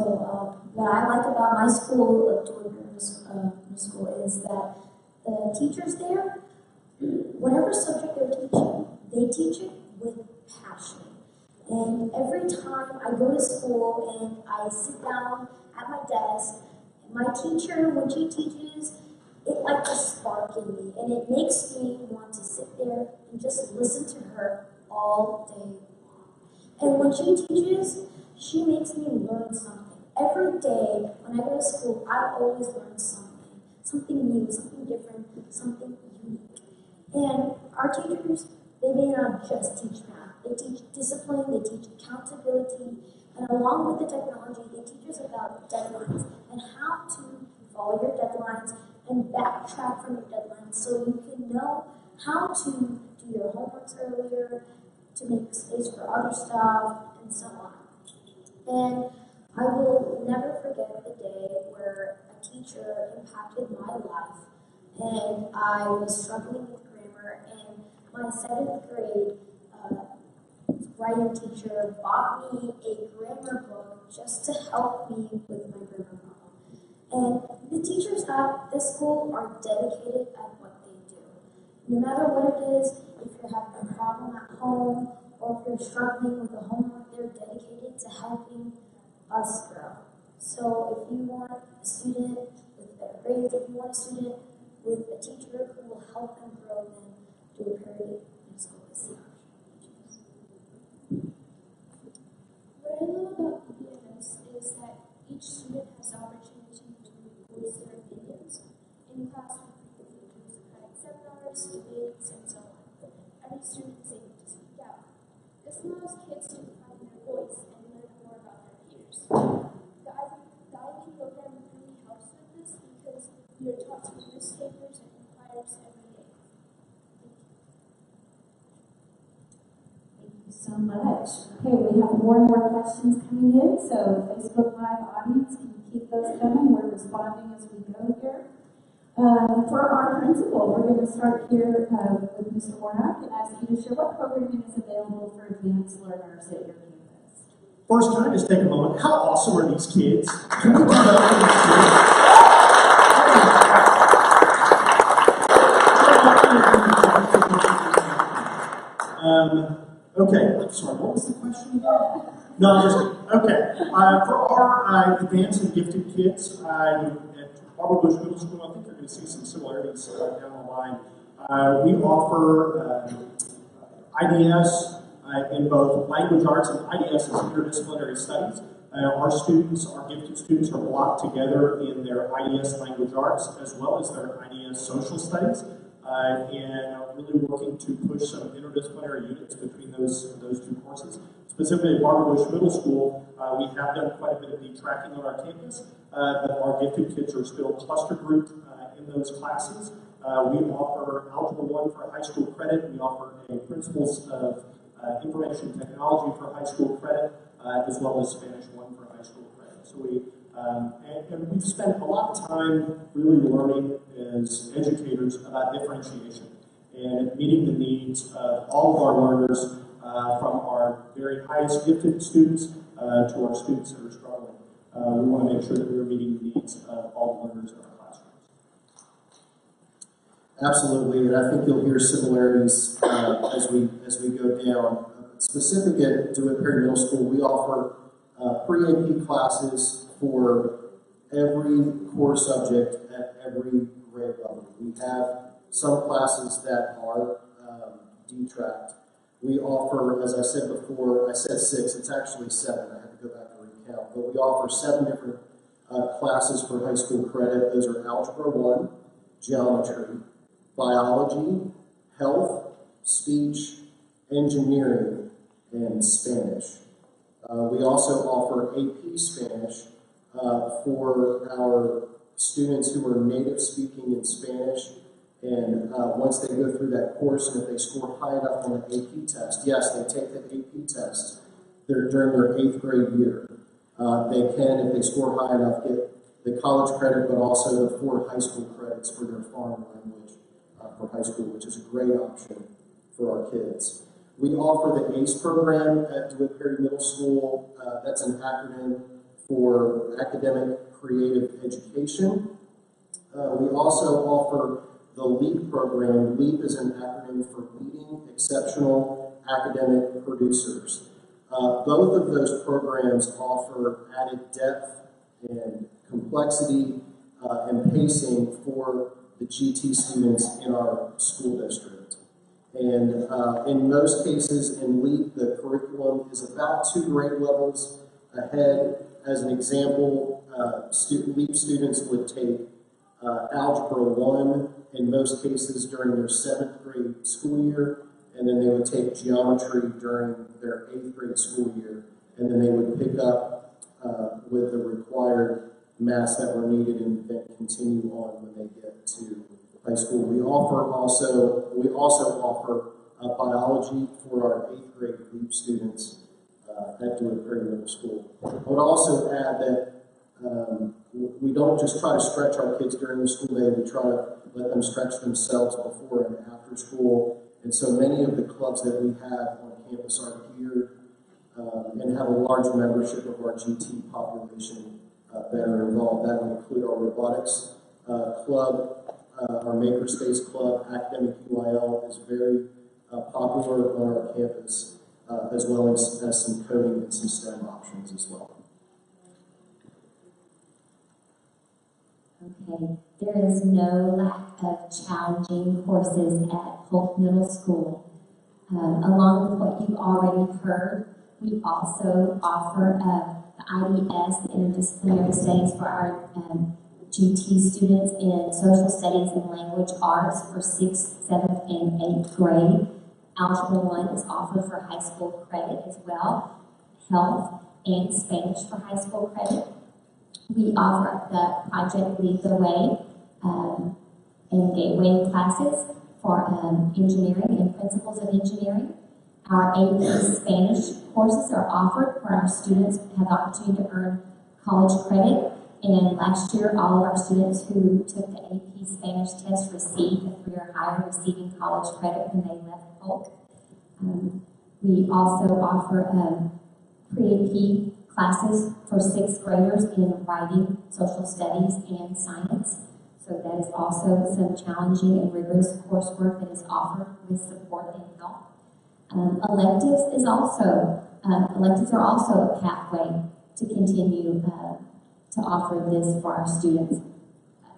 S4: what I like about my school, Middle School, is that the teachers there, whatever subject they're teaching, they teach it with passion. And every time I go to school and I sit down at my desk, my teacher, when she teaches, it lights a spark in me, and it makes me want to sit there and just listen to her all day long. And when she teaches, she makes me learn something. Every day when I go to school, I always learn something new, something different, something unique. And our teachers, they may not just teach math. They teach discipline, they teach accountability, and along with the technology, they teach us about deadlines and how to follow your deadlines and backtrack from your deadlines so you can know how to do your homeworks earlier, to make space for other stuff, and so on. And I will never forget the day where a teacher impacted my life, and I was struggling with grammar, and my 7th grade writing teacher bought me a grammar book just to help me with my grammar problem. And the teachers at this school are dedicated at what they do. No matter what it is, if you're having a problem at home or if you're struggling with the homework, they're dedicated to helping us grow. So if you want a student with better grades, if you want a student with a teacher who will help them grow, then do a period in school is the option.
S10: What I love about PBMS is that each student has the opportunity to voice their opinions in class with academic seminars, debates, and so on. Every student is able to speak out. This allows kids to find their voice and learn more about their peers. The IB program really helps with this because we are taught to be risk-takers and inquirers every day.
S2: Thank you so much. Okay, we have more and more questions coming in, so Facebook Live audience, can you keep those coming? We're responding as we go here. For our principal, we're going to start here with Mr. Warnock and ask you to share what programming is available for advanced learners at your campus.
S9: First, can I just take a moment? How awesome are these kids? Can we give that up for these kids? Okay, I'm sorry, what was the question again? No, okay. For our advanced and gifted kids at Barbara Bush Middle School, I think you're going to see some similarities down the line. We offer IDS in both language arts, and IDS is interdisciplinary studies. Our students, our gifted students, are blocked together in their IDS language arts as well as their IDS social studies. And really working to push some interdisciplinary units between those two courses. Specifically at Barbara Bush Middle School, we have done quite a bit of the tracking on our campus, but our gifted kids are still cluster grouped in those classes. We offer Algebra 1 for high school credit. We offer a Principles of Information Technology for high school credit, as well as Spanish 1 for high school credit. So and we've spent a lot of time really learning as educators about differentiation and meeting the needs of all of our learners, from our very highest gifted students to our students that are struggling. We want to make sure that we're meeting the needs of all the learners in our classrooms.
S8: Absolutely, and I think you'll hear similarities as we go down. Specific at DeWitt Perry Middle School, we offer pre-AP classes for every core subject at every grade level. We have some classes that are D-tracked. We offer, as I said before, I said 6, it's actually 7, I had to go back and recount, but we offer 7 different classes for high school credit. Those are Algebra 1, Geometry, Biology, Health, Speech, Engineering, and Spanish. We also offer AP Spanish for our students who are native speaking in Spanish. And once they go through that course, and if they score high enough on the AP test, yes, they take the AP test during their 8th grade year. They can, if they score high enough, get the college credit, but also the 4 high school credits for their foreign language for high school, which is a great option for our kids. We offer the ACE program at DeWitt Perry Middle School. That's an acronym for Academic Creative Education. We also offer the LEAP program. LEAP is an acronym for Leading Exceptional Academic Producers. Both of those programs offer added depth and complexity and pacing for the GT students in our school district. And in most cases in LEAP, the curriculum is about 2 grade levels ahead. As an example, LEAP students would take Algebra 1 in most cases during their 7th grade school year, and then they would take Geometry during their 8th grade school year, and then they would pick up with the required maths that were needed and then continue on when they get to high school. We also offer biology for our 8th grade LEAP students at DeWitt Perry Middle School. I would also add that we don't just try to stretch our kids during the school day, we try to let them stretch themselves before and after school. And so many of the clubs that we have on campus are geared and have a large membership of our GT population that are involved. That would include our robotics club, our Makerspace club. Academic UIL is very popular on our campus, as well as some coding and some STEM options as well.
S3: Okay, there is no lack of challenging courses at Polk Middle School. Along with what you've already heard, we also offer the IDS, the Interdisciplinary Studies for our GT students in Social Studies and Language Arts for 6th, 7th, and 8th grade. Algebra 1 is offered for high school credit as well. Health and Spanish for high school credit. We offer the Project Lead the Way and Gateway classes for engineering and principles of engineering. Our AP Spanish courses are offered where our students have the opportunity to earn college credit. And last year, all of our students who took the AP Spanish test received a 3 or higher, receiving college credit when they left Polk. We also offer pre-AP classes for 6th graders in writing, social studies, and science. So that is also some challenging and rigorous coursework that is offered with support and help. Electives are also a pathway to continue to offer this for our students.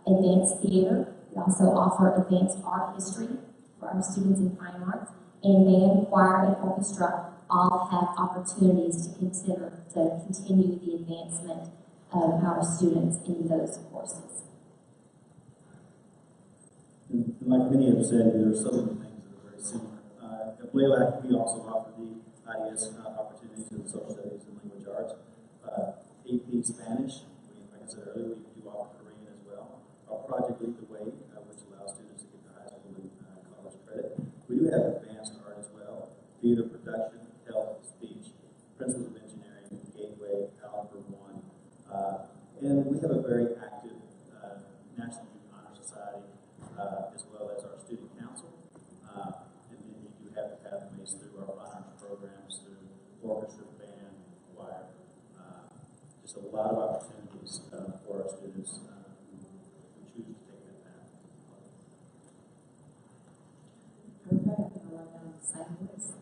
S3: Advanced theater, we also offer advanced art history for our students in fine arts, and band, choir, and orchestra all have opportunities to consider to continue the advancement of our students in those courses.
S6: And like many have said, there are so many things that are very similar. At Blaylock, we also offer the IDS opportunities in social studies and language arts. AP Spanish, like I said earlier, we do offer Korean as well. Our Project Lead the Way, which allows students to get to high school and college credit. We do have advanced art as well, theater production, health, speech, principles of engineering, Gateway, Algebra 1. And we have a very active National Youth Honor Society, as well as our student council. And then you do have the pathways through our honors programs, through orchestra, band, choir. Just a lot of opportunities for our students who choose to take that path.
S5: Okay, I'll write down the same list.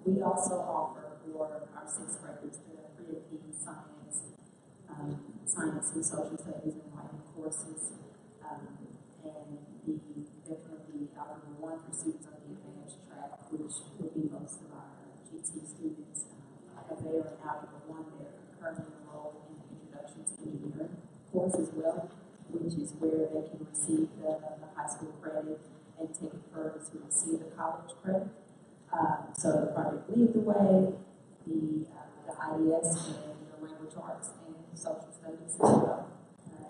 S5: We also offer for our 6th graders the 50 science and social studies and writing courses, and definitely Algebra 1 for students on the advanced track, which will be most of our GT students. As they are in Algebra 1, they're currently enrolled in the Introduction to Engineering course as well, which is where they can receive the high school credit and take it further to receive the college credit. So the project Lead the Way, the IDS, and the language arts and social studies as well.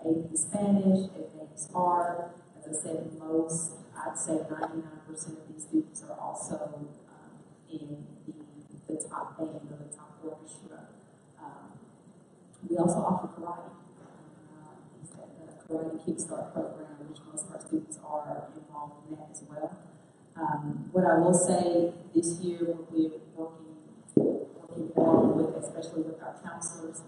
S5: AP Spanish, advanced art. As I said, I'd say 99% of these students are also in the top band or the top orchestra. We also offer karate. The Karate Kickstart program, which most of our students are involved in that as well. What I will say this year, we're working more with, especially with our counselors,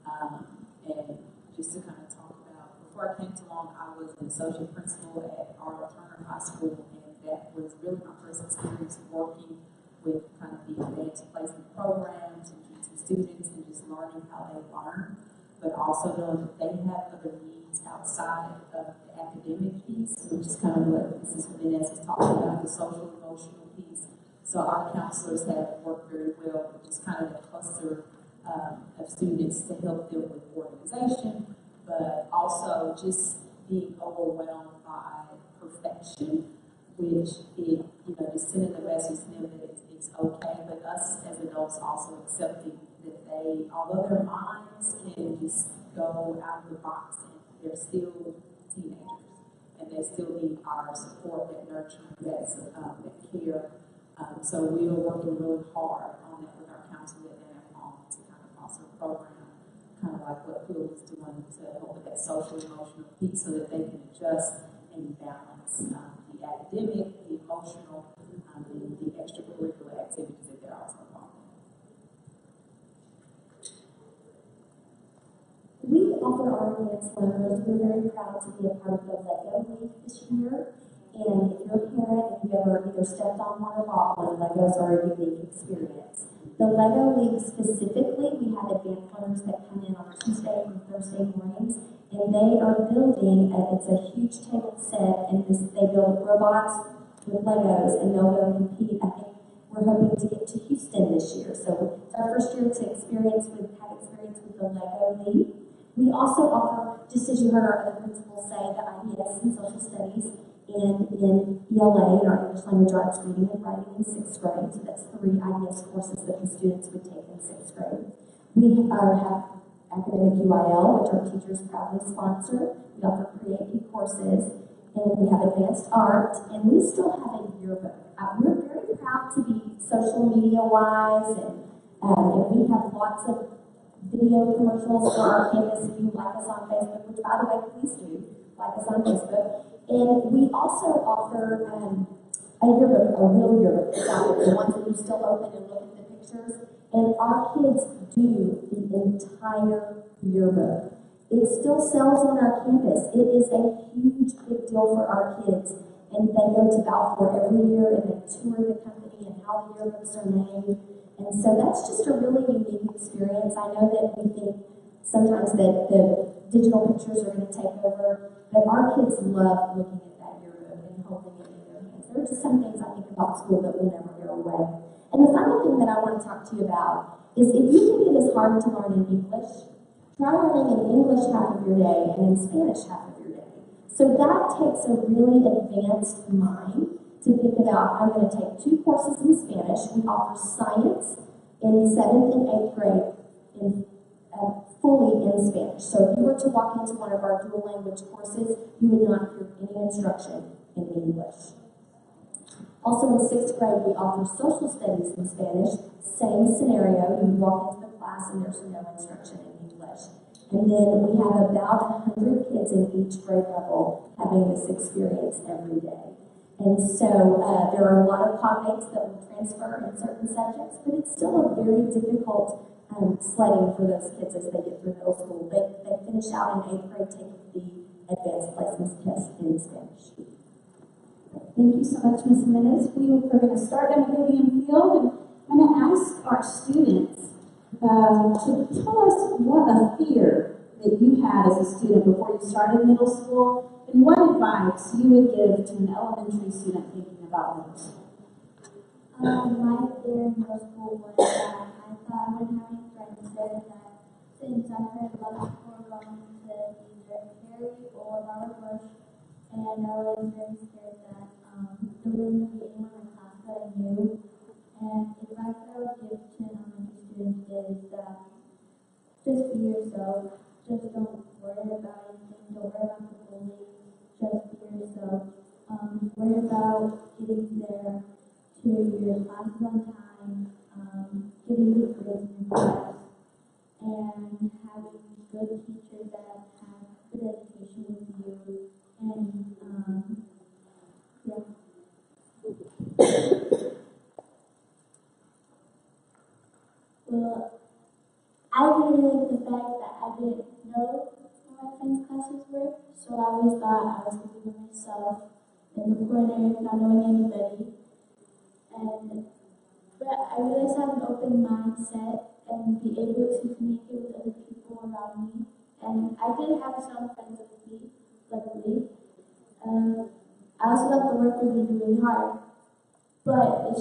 S5: and just to kind of talk about, before I came to Long, I was an associate principal at Arnold Turner High School, and that was really my first experience working with kind of the advanced placement programs and GT students and just learning how they learn, but also knowing that they have other needs outside of the academic piece, which is kind of what Mrs. Jimenez is talking about, the social emotional piece. So our counselors have worked very well with just kind of a cluster of students to help them with organization, but also just being overwhelmed by perfection, which just sending the message to them that it's okay, but us as adults also accepting that they, although their minds can just go out of the box, and they're still teenagers, and they still need our support, that nurturing, that care. So we are working really hard on that with our counselor at NF to kind of foster a program, kind of like what Phil is doing to help with that social emotional piece so that they can adjust and balance the academic, the emotional, and the extracurricular activities that they're also involved in.
S3: We offer our advanced learners. We're very proud to be a part of the LEGO League this year. And if you're a parent, if you've ever either stepped on one or bought one, LEGOs are a unique experience. The LEGO League specifically, we have advanced learners that come in on Tuesday and Thursday mornings, and they are building, it's a huge table set, and they build robots with LEGOs, and they'll go compete. I think we're hoping to get to Houston this year. So it's our first year to have experience with the LEGO League. We also offer, just as you heard our other principals say, the IDS in social studies, and in ELA, in our English language arts, reading and writing in 6th grade. So that's 3 IDS courses that the students would take in 6th grade. We have academic UIL, which our teachers proudly sponsor. We offer pre-AP courses, and we have advanced art, and we still have a yearbook. We're very proud to be social media-wise, and we have lots of video commercials for our campus. If you like us on Facebook, which, by the way, please do like us on Facebook. And we also offer a yearbook, a real yearbook, the ones that you still open and look at the pictures. And our kids do the entire yearbook. It still sells on our campus. It is a huge, big deal for our kids. And they go to Balfour every year and they tour the company and how the yearbooks are made. And so that's just a really unique experience. I know that we think sometimes that the digital pictures are going to take over, but our kids love looking at that yearbook and holding it in their hands. There are just some things I think about school that will never go away. And the final thing that I want to talk to you about is if you think it is hard to learn in English, try learning in English half of your day and in Spanish half of your day. So that takes a really advanced mind to think about, I'm going to take 2 courses in Spanish. We offer science in 7th and 8th grade fully in Spanish. So if you were to walk into one of our dual language courses, you would not hear any instruction in English. Also in 6th grade, we offer social studies in Spanish. Same scenario, you walk into the class and there's no instruction in English. And then we have about 100 kids in each grade level having this experience every day. And so there are a lot of cognates that will transfer in certain subjects, but it's still a very difficult sledding for those kids as they get through middle school. They finish out in 8th grade taking the advanced placements test in Spanish.
S2: Thank you so much, Ms. Jimenez. We're going to start on the podium field, and I'm going to ask our students to tell us what a fear that you had as a student before you started middle school, and what advice you would give to an elementary student thinking about middle school.
S10: My fear in middle school was that I thought I wouldn't have any friends there, that since I heard a lot of people were going to either Harry or Robert Bush, and I was very scared that there wouldn't be anyone in my class that I knew. And advice I would give to an elementary student is that just be yourself. Just don't worry about anything. Don't worry about the bullying. Just be yourself. Worry about getting there to your classes on time, getting good grades in class, and having good teachers that have good education with you. And yeah. Well, I didn't like the fact that I didn't know who my friends' classes were, so I always thought I was going to be myself in the corner, not knowing anybody. But I realized I have an open mindset and be able to communicate with other people around me. And I did have some friends with me, luckily. I also thought the work was really, really hard, but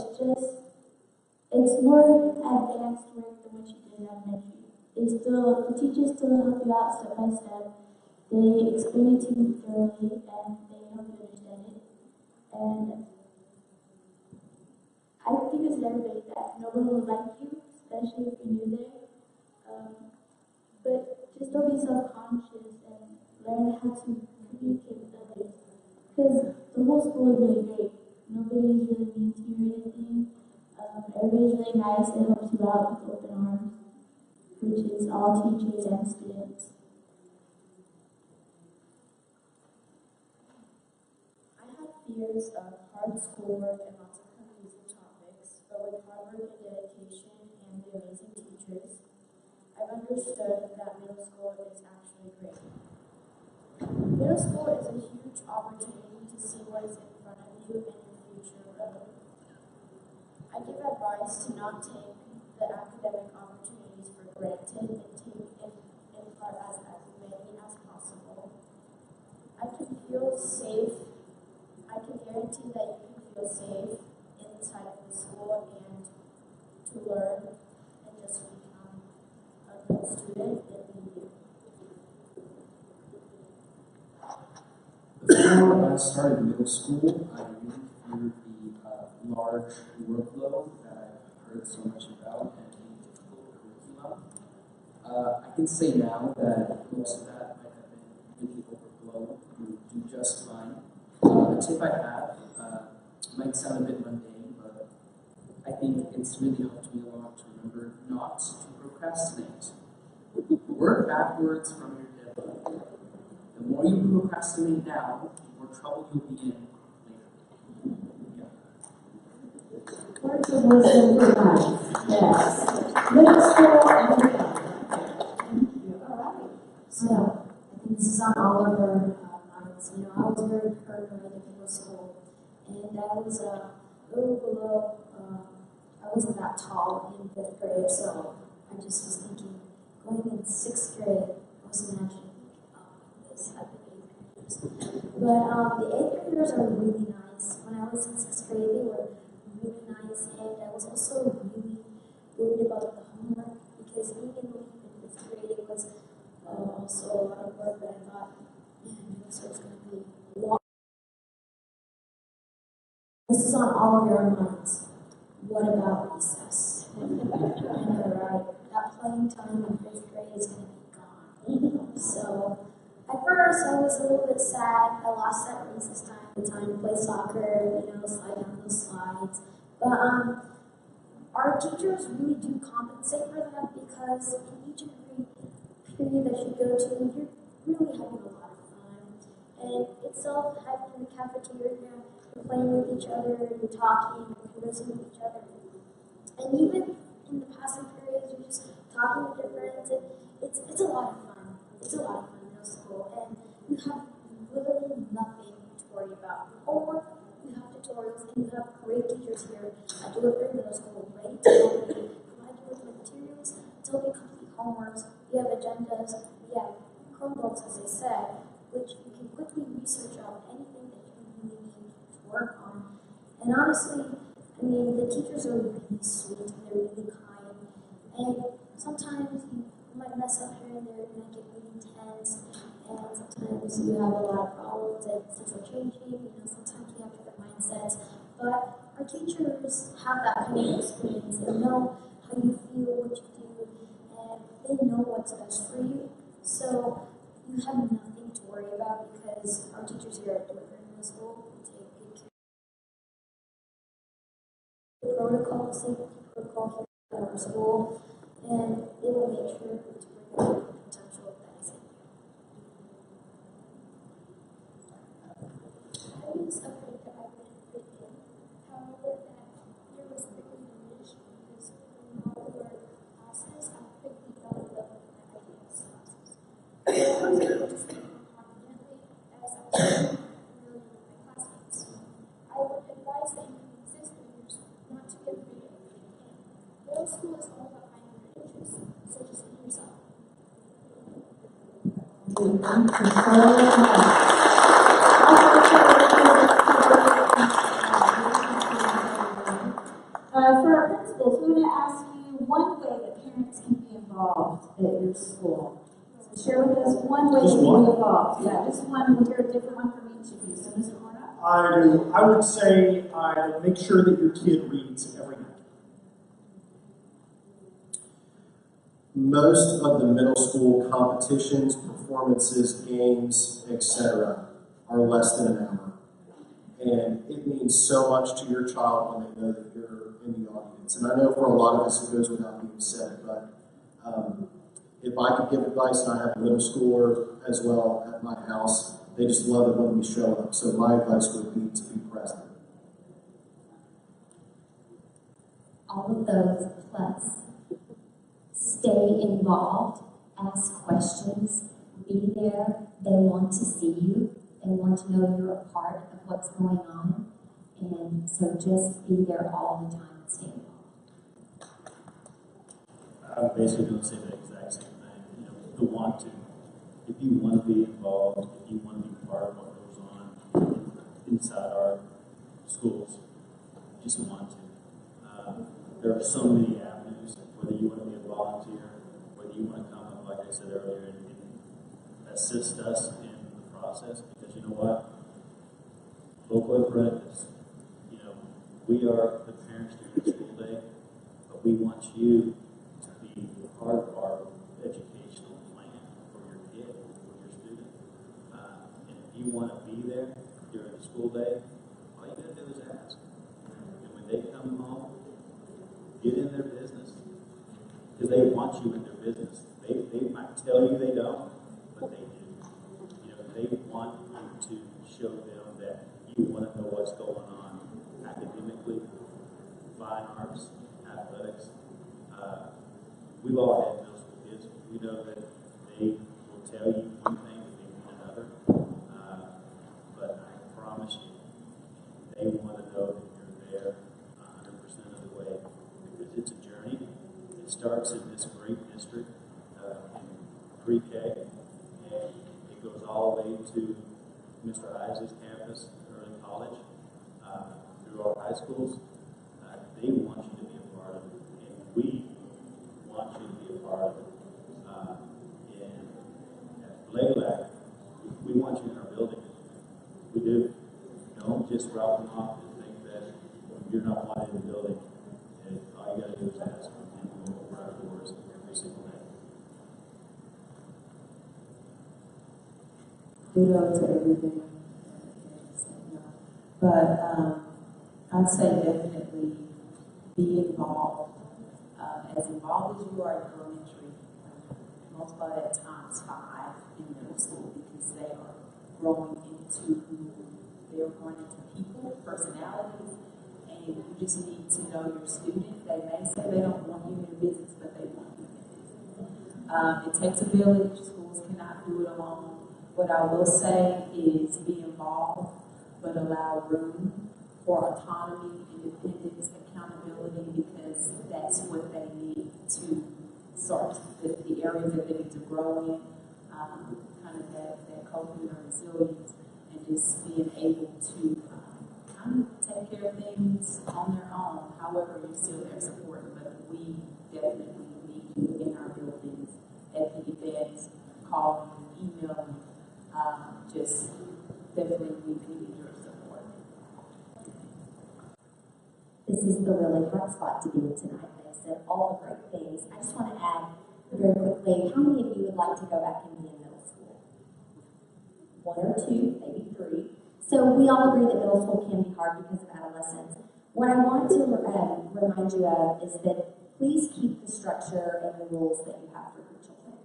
S10: it's more advanced work than what you did in elementary. The teachers still help you out step by step. They explain it to you thoroughly, and they help you understand it. And I think it's everybody that no one will like you, especially if you're new there. But just don't be self-conscious and learn how to communicate with others. Because the whole school is really great. Nobody's really mean to you or anything. Everybody's really nice and helps you out with open arms, which is all teachers and students.
S11: I had fears of hard schoolwork and lots of confusing topics, but with hard work and dedication and the amazing teachers, I've understood that middle school is actually great. Middle school is a huge opportunity to see what is in front of you and your future road. I give advice to not take the academic opportunities for granted and take in part as many as possible. I can feel safe. I can guarantee that you can feel safe inside of the school and to learn and just become a good student and be you.
S7: Before I started middle school, I really feared the large workload that I've heard so much about and the difficult curriculum. I can say now that most of that might have been really overblown and do just fine. A tip I have might sound a bit mundane, but I think it's really helped me a lot to remember not to procrastinate. Work backwards from your deadline. The more you procrastinate now, the more trouble you'll be in later. Yeah.
S2: Words of wisdom for life. Yes. Middle school and
S4: Alright, so I think this is on all of our minds. I was very paranoid in middle school, and I was a little below, I wasn't that tall in 5th grade, so I just was thinking, going in 6th grade, I was imagining this at the 8th graders. But the 8th graders are really nice. When I was in 6th grade, they were really nice, and I was also really worried about the homework, because even in 5th grade, it was also a lot of work, but I thought, man, this was going to be long. This is on all of your minds. What about recess? I know, right? That playing time in 5th grade is going to be gone. So, at first, I was a little bit sad. I lost that recess time, the time to play soccer, slide down those slides. But our teachers really do compensate for that, because in each and every period that you go to, you're really having a lot of fun. And it's all having in the cafeteria, you're playing with each other, you're talking, you're conversing with each other. And even in the passing periods, you're just talking with your friends. It's a lot of fun. It's a lot of fun in middle school. And you have literally nothing to worry about. Homework, you have tutorials, and you have great teachers here at Duluth Middle School ready to help you, provide you with materials to homeworks, we have agendas, we have Chromebooks, as I said, which you can quickly research on anything that you really need to work on. And honestly, I mean, the teachers are really sweet and they're really kind. And sometimes you might mess up here and there, you might get really tense, and sometimes you have a lot of problems and things are changing, sometimes we have different mindsets. But our teachers have that kind of experience. They know how you feel, what you do, and they know what's best for you. So you have nothing to worry about because our teachers here at Middle School take good care of the protocol, safety protocol here at our school, and they will make sure to bring out the potential that is in you.
S10: I was afraid that I wouldn't fit in. However, that fear was quickly diminished because in all of our classes, I quickly fell in love with my ideas classes. I was able to speak more confidently as I was familiar with my classmates. I would advise that you resist the fears, not to get afraid of fitting in. Middle school is all about finding your interests, so just be yourself.
S2: For our principals, we want to ask you one way that parents can be involved at your school. So share with us one way
S9: Just
S2: you
S9: one?
S2: can be involved. Yeah, just one. We'll hear a different one from each of you. So, Mr. Horna?
S9: I would say make sure that your kid reads every night.
S8: Most of the middle school competitions, performances, games, etc. are less than an hour. And it means so much to your child when they know that you're in the audience. And I know for a lot of us it goes without being said, but if I could give advice, and I have a middle schooler as well at my house, they just love it when we show up. So my advice would be to be present.
S3: All of those plus stay involved, ask questions, be there. They want to see you. They want to know you're a part of what's going on. And so just be there all the time and stay involved.
S6: I'm basically going to say the exact same thing. The want to. If you want to be involved, if you want to be part of what goes on inside our schools, just want to. There are so many avenues, whether you want to be a volunteer, whether you want to come up, like I said earlier, and assist us in the process, because you know what? Local apprentice, we are the parents during the school day, but we want you to be part of our educational plan for your kid, for your student. And if you want to be there during the school day, all you got to do is ask. And when they come home, get in their business. Because they want you in their business. They might tell you they don't, but they do. They want you to show them that you want to know what's going on academically, fine arts, athletics. We've all had middle school kids. We know that they will tell you one thing and they mean another. But I promise you, they want to know that you're there 100% of the way, because it's a journey. It starts in this great district in pre-K, and it goes all the way to Mr. Isaac's campus, early college, through our high schools. They want you to be a part of it, and we want you to be a part of it. And at Laylac, we want you in our building. We do. Don't just drop them off and think that you're not wanted in the building. And all you got to do is ask, and we'll open our doors every single day.
S5: Kudos to everything. But I'd say definitely be involved. As involved as you are in elementary, multiply that times 5 in middle school, because they are growing into who they're growing into people, personalities, and you just need to know your student. They may say they don't want you in their business, but they want you in their business. It takes a village. Schools cannot do it alone. What I will say is be involved, but allow room for autonomy, independence, accountability, because that's what they need to start to the areas that they need to grow in, kind of that coping or resilience, and just being able to kind of take care of things on their own. However, you're still there supporting, but we definitely need you in our buildings, at the events, calling, emailing, just definitely we need your support.
S3: This is the really hard spot to be in tonight. They said all the great things. I just want to add very quickly, how many of you would like to go back and be in middle school? One or two, maybe three. So we all agree that middle school can be hard because of adolescence. What I want to remind you of is that please keep the structure and the rules that you have for your children.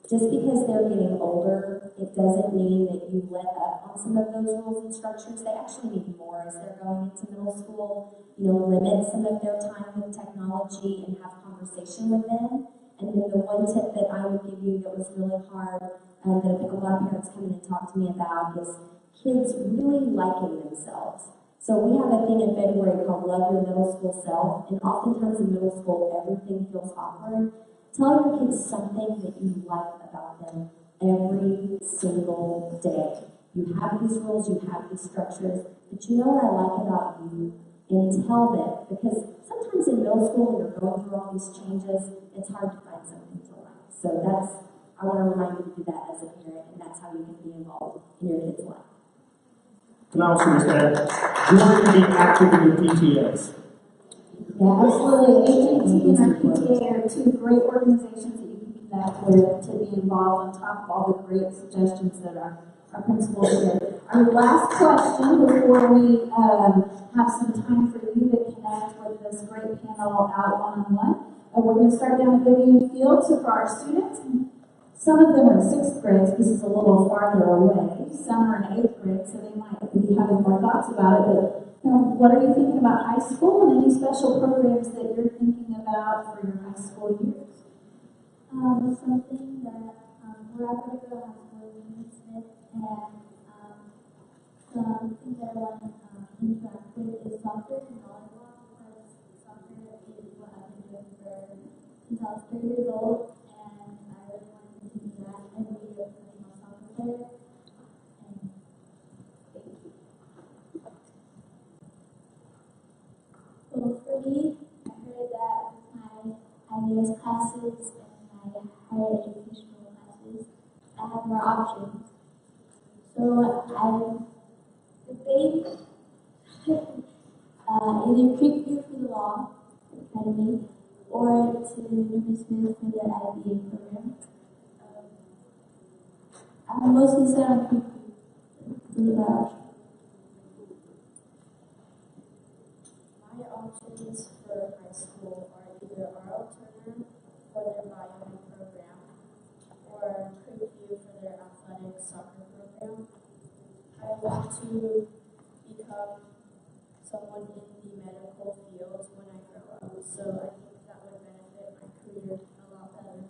S3: Just because they're getting older, it doesn't mean that you let up on some of those rules and structures. They actually need more as they're going into middle school. Limit some of their time with technology and have conversation with them. And then the one tip that I would give you that was really hard, that I think a lot of parents come in and talk to me about, is kids really liking themselves. So we have a thing in February called Love Your Middle School Self, and oftentimes in middle school, everything feels awkward. Tell your kids something that you like about them every single day. You have these rules, you have these structures, but you know what I like about you? And tell them, because sometimes in middle school, when you're going through all these changes, it's hard to find something to like. So I want to remind you to do that as a parent, and that's how you can be involved in your kid's life.
S9: Can I also just add, join and be active in your PTAs.
S2: Yeah, absolutely. AJT and our PTA are two great organizations that you can connect with to be involved on top of all the great suggestions that our principals here. Our last question before we have some time for you to connect with this great panel out one-on-one. We're going to start down at Vivian Field. So for our students, some of them are in 6th grade, so this is a little farther away. Some are in 8th grade, so they might be having more thoughts about it. But what are you thinking about high school and any special programs that you're thinking about for your high school years?
S11: Something that we're at the high school in Smith, and something that I want to interact with is soccer and volleyball, because soccer is what I've been doing since I was 3 years old, and I really want to continue that and be a professional soccer player. And thank you. So for me, I heard that with my IBS classes and my higher educational classes, I have more options. So I debate either Creekview for the Law Academy or to Newman Smith for their IBA program. I'm mostly set on Creekview for the option.
S10: My options for high school are either RL Turner for their biomed program or Creekview for their athletic soccer program. I want to become someone in the medical field when I grow up, so I think that would benefit my career a lot better.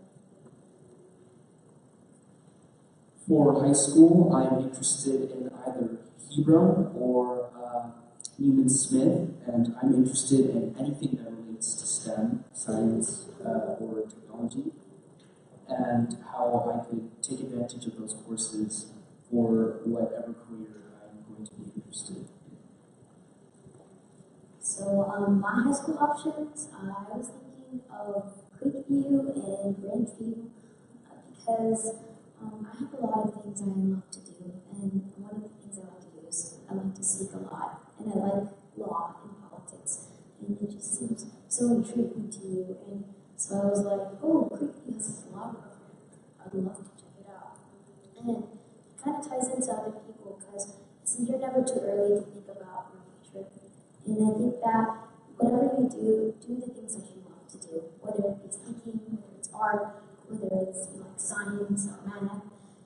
S7: For high school, I am interested in either Hebron or Newman Smith, and I'm interested in anything that relates to STEM, science, or technology, and how I could take advantage of those courses for whatever career I'm going to be interested in.
S4: So my high school options, I was thinking of Creekview and Grandview because I have a lot of things I love to do, and one of the things I like to do is I like to speak a lot, and I like law and politics, and it just seems so intriguing to you, and so I was like, oh, Creekview has this law program, I'd love to check it out. And it kind of ties into other people because you're never too early to think about your future. And I think that whatever you do the things that you love to do, whether it be speaking, whether it's art, whether it's like science or math,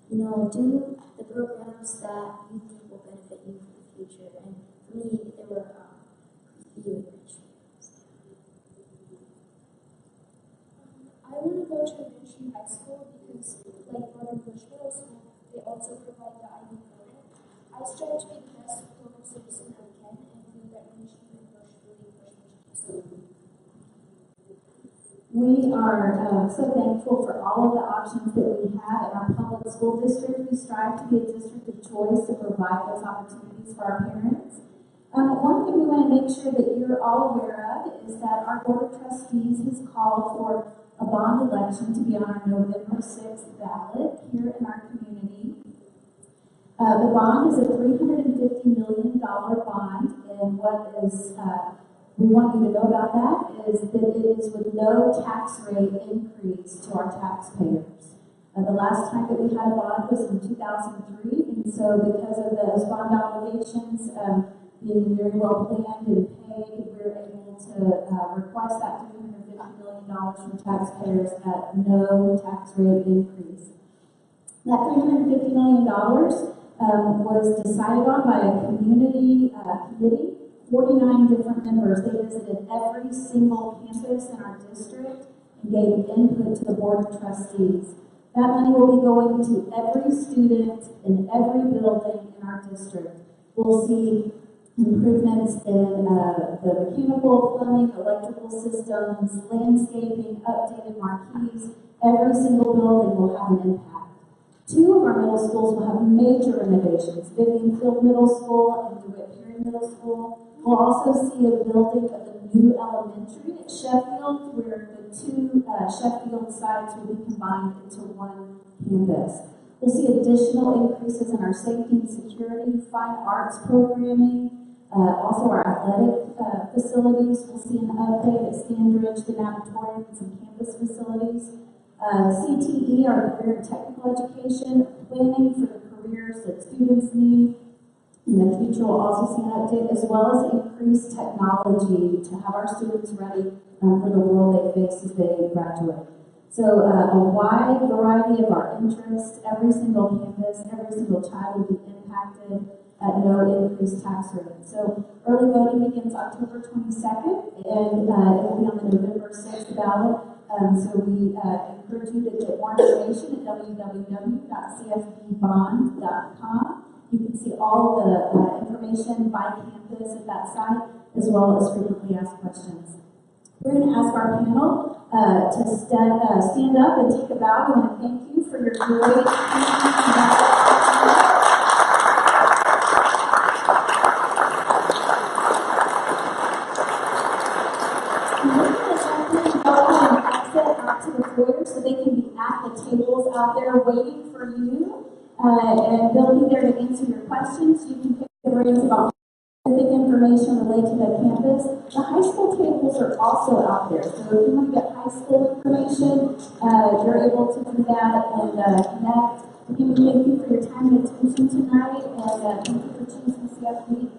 S4: do the programs that you think will benefit you for the future. And for me, there were few programs.
S11: I want to go to Vinci High School because, like Gordon Bush Middle School, they also provide the IB program. I strive to be the best local citizen I can and feel that Vinci and Bush really push me to do so.
S2: We are so thankful for all of the options that we have in our public school district. We strive to be a district of choice to provide those opportunities for our parents. One thing we want to make sure that you're all aware of is that our Board of Trustees has called for a bond election to be on our November 6th ballot here in our community. The bond is a $350 million bond, and what is we want you to know about that is that it is with no tax rate increase to our taxpayers. The last time that we had a bond was in 2003, and so because of those bond obligations being very well planned and paid, we're able to request that $350 million from taxpayers at no tax rate increase. That $350 million was decided on by a community committee. 49 different members. They visited every single campus in our district and gave input to the Board of Trustees. That money will be going to every student in every building in our district. We'll see improvements in the mechanical, plumbing, electrical systems, landscaping, updated marquees. Every single building will have an impact. 2 of our middle schools will have major renovations. Vivian Field Middle School and DeWitt Perry Middle School. We'll also see a building of the new elementary at Sheffield, where the 2 Sheffield sites will be combined into one campus. We'll see additional increases in our safety and security, fine arts programming, also our athletic facilities. We'll see an update at Standridge, the natatorium, and some campus facilities. CTE, our career and technical education, planning for the careers that students need. In the future, we'll also see an update as well as increased technology to have our students ready for the world they face as they graduate. So a wide variety of our interests, every single campus, every single child will be impacted at no increased tax rate. So early voting begins October 22nd, and it will be on the November 6th ballot. So we encourage you to get more information at www.cfbbond.com. You can see all the information by campus at that site, as well as frequently asked questions. We're going to ask our panel to stand up and take a bow. We want to thank you for your great out to the foyer so they can be at the tables out there waiting for you. And they'll be there to answer your questions. You can pick the brains about specific information related to the campus. The high school tables are also out there. So if you want to get high school information, you're able to do that and connect. Again, we thank you for your time and attention tonight, and thank you for choosing CFB.